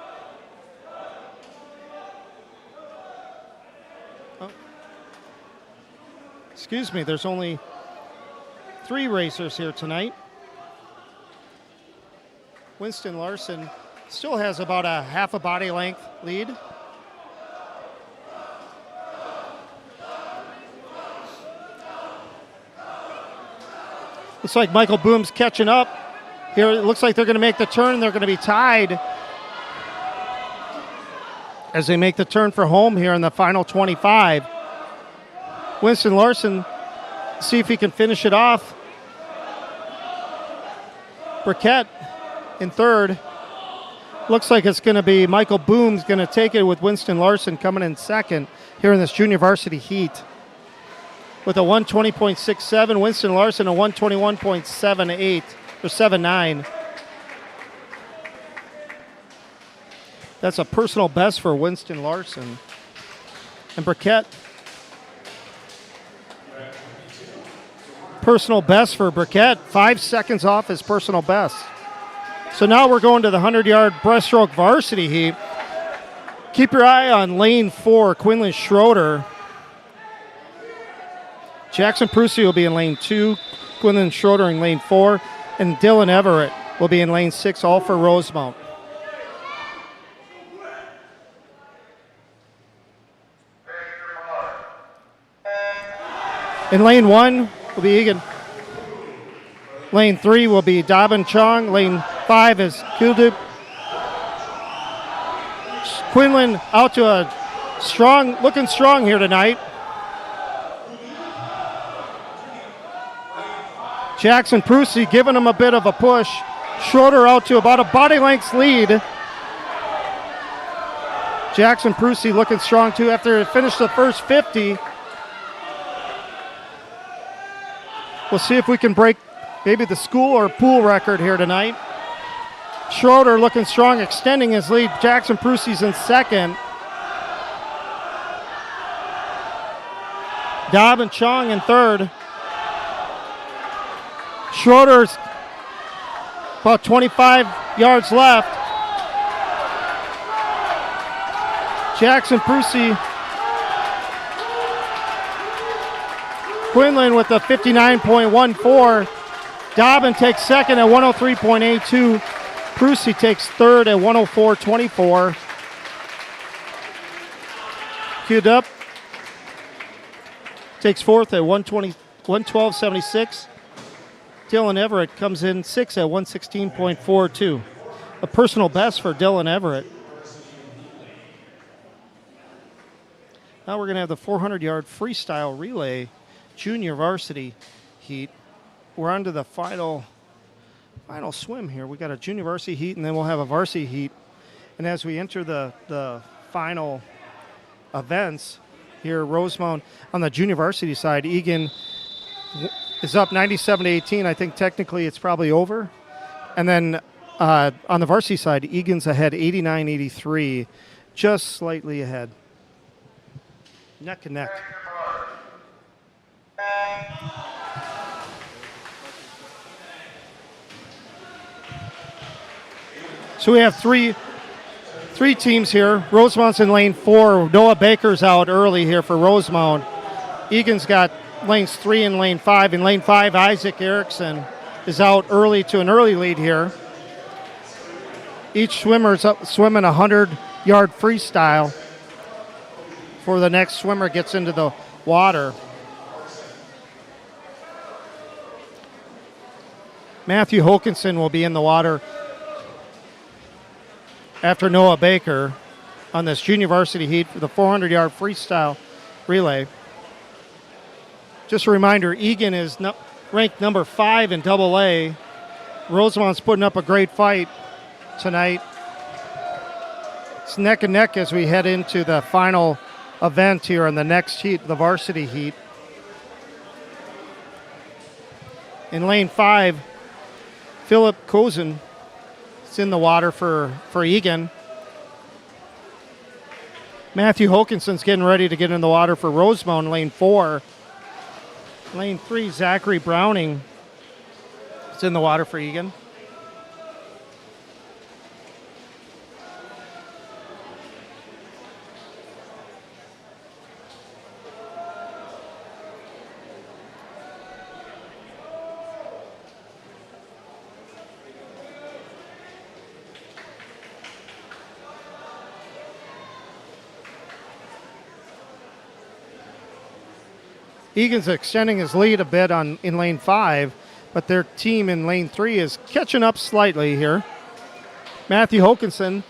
Oh. Excuse me, there's only 3 racers here tonight. Winston Larson still has about a half a body length lead. Looks like Michael Boom's catching up. Here it looks like they're going to make the turn. They're going to be tied as they make the turn for home here in the final 25. Winston Larson, see if he can finish it off. Burkett in third. Looks like it's going to be Michael Boom's going to take it with Winston Larson coming in second here in this junior varsity heat. With a 120.67, Winston Larson a 121.78 or 79. That's a personal best for Winston Larson. And Burkett, personal best for Burkett, 5 seconds off his personal best. So now we're going to the 100-yard breaststroke varsity heat. Keep your eye on lane 4, Quinlan Schroeder. Jackson Prusi will be in lane 2, Quinlan Schroeder in lane 4, and Dylan Everett will be in lane 6, all for Rosemount. In lane 1 will be Eagan. Lane 3 will be Dabin Chong. Lane 5 is Kildup. Quinlan out to a strong, looking strong here tonight. Jackson Prusi giving him a bit of a push. Schroeder out to about a body length's lead. Jackson Prusi looking strong too after he finished the first 50. We'll see if we can break maybe the school or pool record here tonight. Schroeder looking strong, extending his lead. Jackson Prusi's in second. Dabin Chong in third. Schroeder's about 25 yards left. Jackson Prusy. Quinlan with a 59.14. Dobbin takes second at 103.82. Prusy takes third at 104.24. Queued up takes fourth at 112.76. Dylan Everett comes in sixth at 116.42. A personal best for Dylan Everett. Now we're going to have the 400-yard freestyle relay junior varsity heat. We're on to the final swim here. We got a junior varsity heat, and then we'll have a varsity heat. And as we enter the final events here, Rosemount on the junior varsity side, Eagan is up 97-18. I think technically it's probably over. And then on the varsity side, Eagan's ahead 89-83, just slightly ahead. Neck and neck. So we have three teams here. Rosemount's in lane 4. Noah Baker's out early here for Rosemount. Eagan's got lanes 3 and lane 5. In lane 5, Isaac Erickson is out early to an early lead here. Each swimmer's up swimming a 100-yard freestyle before the next swimmer gets into the water. Matthew Hokinson will be in the water after Noah Baker on this junior varsity heat for the 400-yard freestyle relay. Just a reminder, Eagan is ranked number 5 in AA. Rosemount's putting up a great fight tonight. It's neck and neck as we head into the final event here in the next heat, the varsity heat. In lane 5, Philip Kozen is in the water for Eagan. Matthew Hokinson's getting ready to get in the water for Rosemount in lane 4. Lane 3, Zachary Browning is in the water for Eagan. Eagan's extending his lead a bit in lane 5, but their team in lane 3 is catching up slightly here. Matthew Hokinson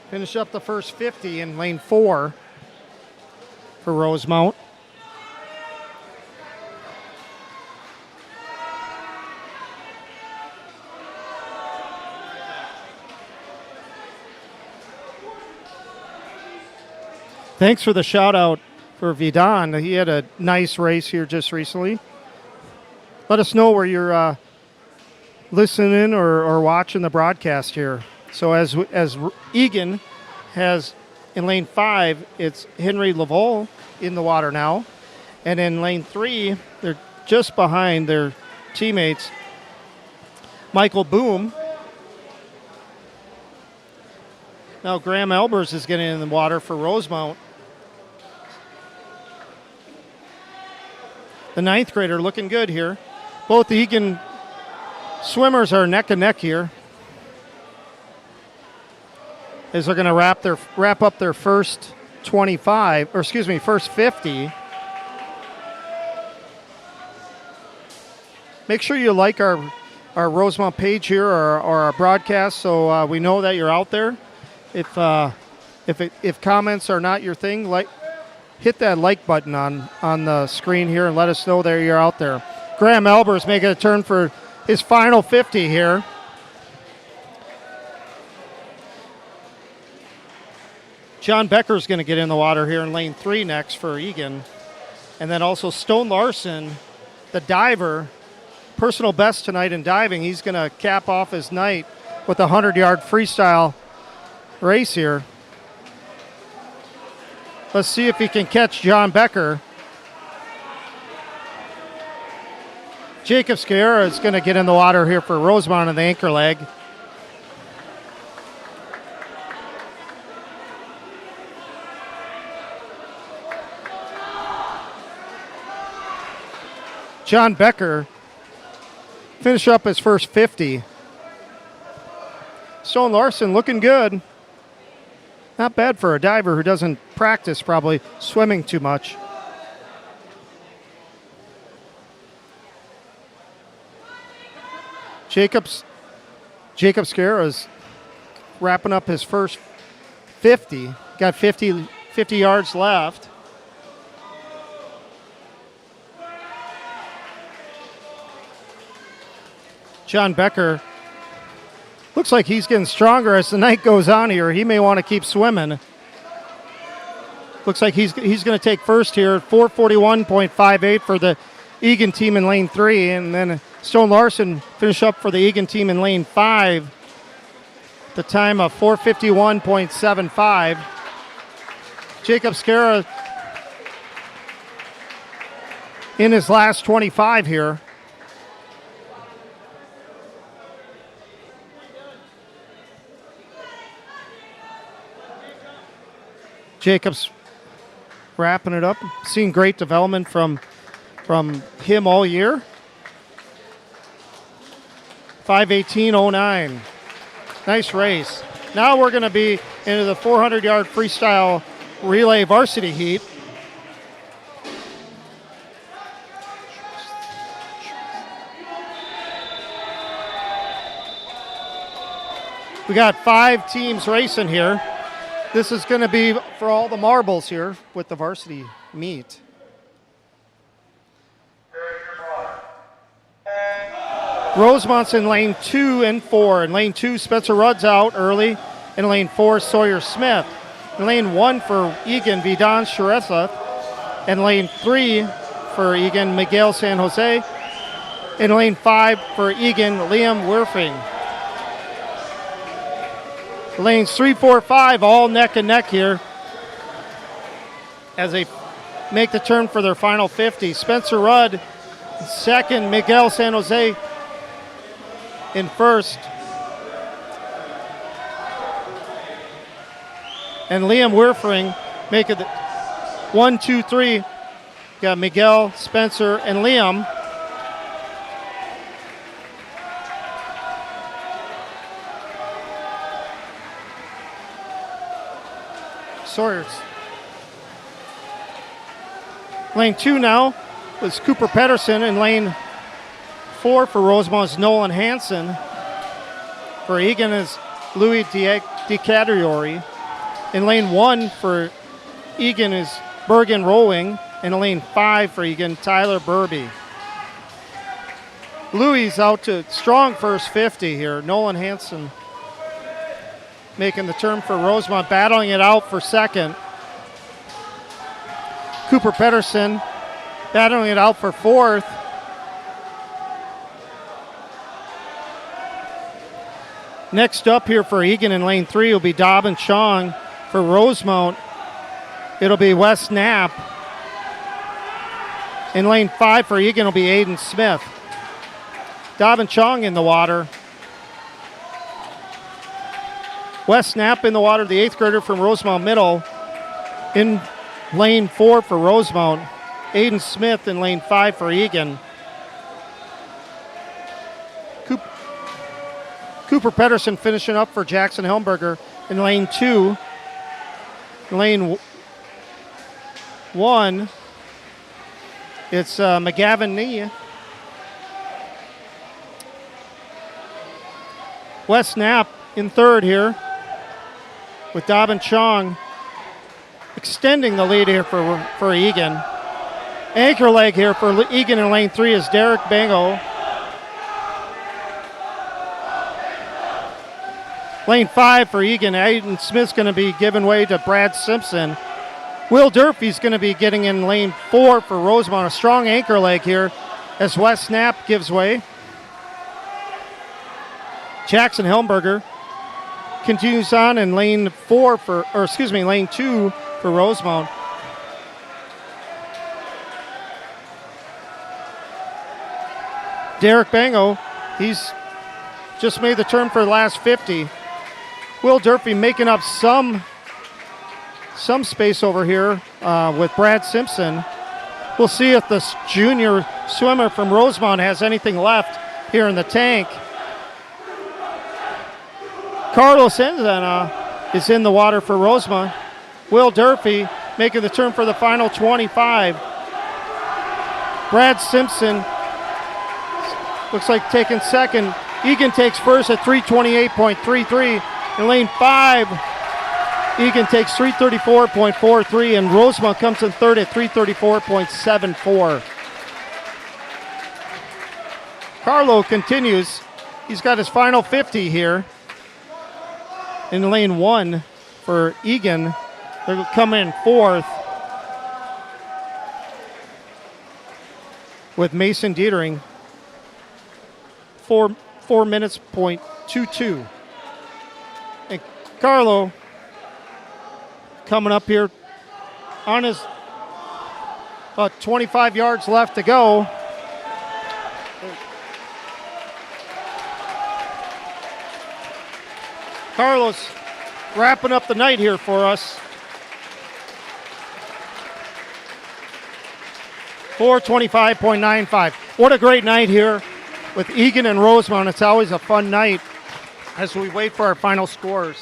finished up the first 50 in lane 4 for Rosemount. Thanks for the shout out for Vidon. He had a nice race here just recently. Let us know where you're listening or watching the broadcast here. So as Eagan has in lane 5, it's Henry Laval in the water now. And in lane 3, they're just behind their teammates. Michael Boom. Now Graham Elbers is getting in the water for Rosemount. The 9th grader looking good here. Both the Eagan swimmers are neck and neck here as they're going to wrap up their first 50. Make sure you like our Rosemount page here or our broadcast so we know that you're out there. If comments are not your thing, hit that like button on the screen here and let us know that you're out there. Graham Elbers making a turn for his final 50 here. John Becker's going to get in the water here in lane 3 next for Eagan. And then also Stone Larson, the diver, personal best tonight in diving. He's going to cap off his night with a 100-yard freestyle race here. Let's see if he can catch John Becker. Jacob Sciarra is going to get in the water here for Rosemount on the anchor leg. John Becker finish up his first 50. Stone Larson looking good. Not bad for a diver who doesn't practice probably swimming too much. Jacob Scarra is wrapping up his first 50. Got 50 yards left. John Becker looks like he's getting stronger as the night goes on here. He may want to keep swimming. Looks like he's going to take first here, 4:41.58 for the Eagan team in lane 3, and then Stone Larson finish up for the Eagan team in lane 5. The time of 4:51.75. Jacob Scarra in his last 25 here. Jacobs wrapping it up. Seeing great development from him all year. 5:18.09. Nice race. Now we're going to be into the 400-yard freestyle relay varsity heat. We got 5 teams racing here. This is going to be for all the marbles here with the varsity meet. Rosemount's in lane 2 and 4. In lane 2, Spencer Rudd's out early. In lane 4, Sawyer Smith. In lane 1 for Eagan, Vidon Sharesa. In lane 3 for Eagan, Miguel San Jose. In lane 5 for Eagan, Liam Werfing. Lanes 3, 4, 5, all neck and neck here as they make the turn for their final 50. Spencer Rudd in second, Miguel San Jose in first. And Liam Werfing make it 1, 2, 3. Got Miguel, Spencer, and Liam. Sawyers. Lane 2 now was Cooper Pedersen. In lane 4 for Rosemount is Nolan Hansen. For Eagan is Louis DiCatriori. In lane 1 for Eagan is Bergen Rowing. In lane 5 for Eagan, Tyler Burby. Louis out to strong first 50 here. Nolan Hansen making the turn for Rosemount, battling it out for second. Cooper Pedersen battling it out for fourth. Next up here for Eagan in lane 3 will be Dobbin Chong. For Rosemount, it'll be Wes Knapp. In lane 5 for Eagan will be Aiden Smith. Dobbin Chong in the water. Wes Knapp in the water, the 8th grader from Rosemount Middle. In lane 4 for Rosemount, Aiden Smith in lane 5 for Eagan. Cooper Pedersen finishing up for Jackson Helmberger in lane 2. In lane 1, it's McGavin Nee. Wes Knapp in third here, with Dobbin Chong extending the lead here for Eagan. Anchor leg here for Eagan in lane 3 is Derek Bango. Lane 5 for Eagan, Aiden Smith's going to be giving way to Brad Simpson. Will Durfee's going to be getting in lane 4 for Rosemount. A strong anchor leg here as Wes Knapp gives way. Jackson Helmberger continues on in lane 2 for Rosemount. Derek Bango, he's just made the turn for the last 50. Will Durfee making up some space over here with Brad Simpson. We'll see if this junior swimmer from Rosemount has anything left here in the tank. Carlos Enzana is in the water for Rosemount. Will Durfee making the turn for the final 25. Brad Simpson looks like taking second. Eagan takes first at 328.33. In lane 5, Eagan takes 334.43, and Rosemount comes in third at 334.74. Carlo continues. He's got his final 50 here. In lane 1 for Eagan, they'll come in fourth with Mason Dietering. 4 minutes, .22. And Carlo coming up here on his 25 yards left to go. Carlos wrapping up the night here for us. 4:25.95. What a great night here with Eagan and Rosemount. It's always a fun night as we wait for our final scores.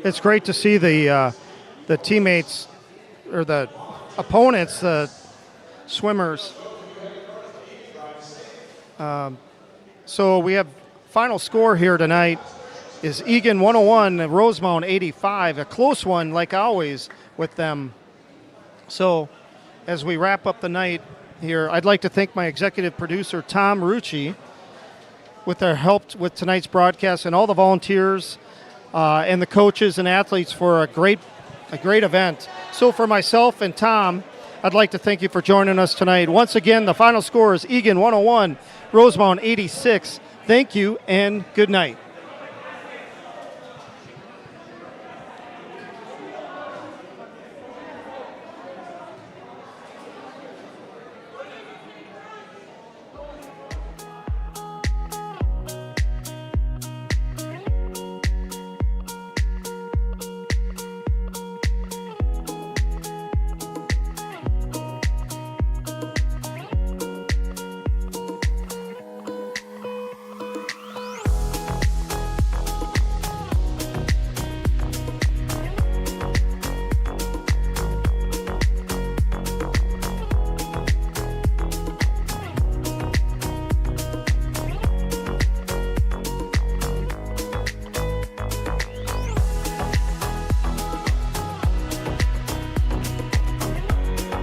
It's great to see the teammates or the opponents, the swimmers. So we have final score here tonight is Eagan 101 and Rosemount 85. A close one, like always, with them. So as we wrap up the night here, I'd like to thank my executive producer, Tom Rucci, with their help with tonight's broadcast, and all the volunteers and the coaches and athletes for a great event. So for myself and Tom, I'd like to thank you for joining us tonight. Once again, the final score is Eagan 101, Rosemount 86. Thank you and good night.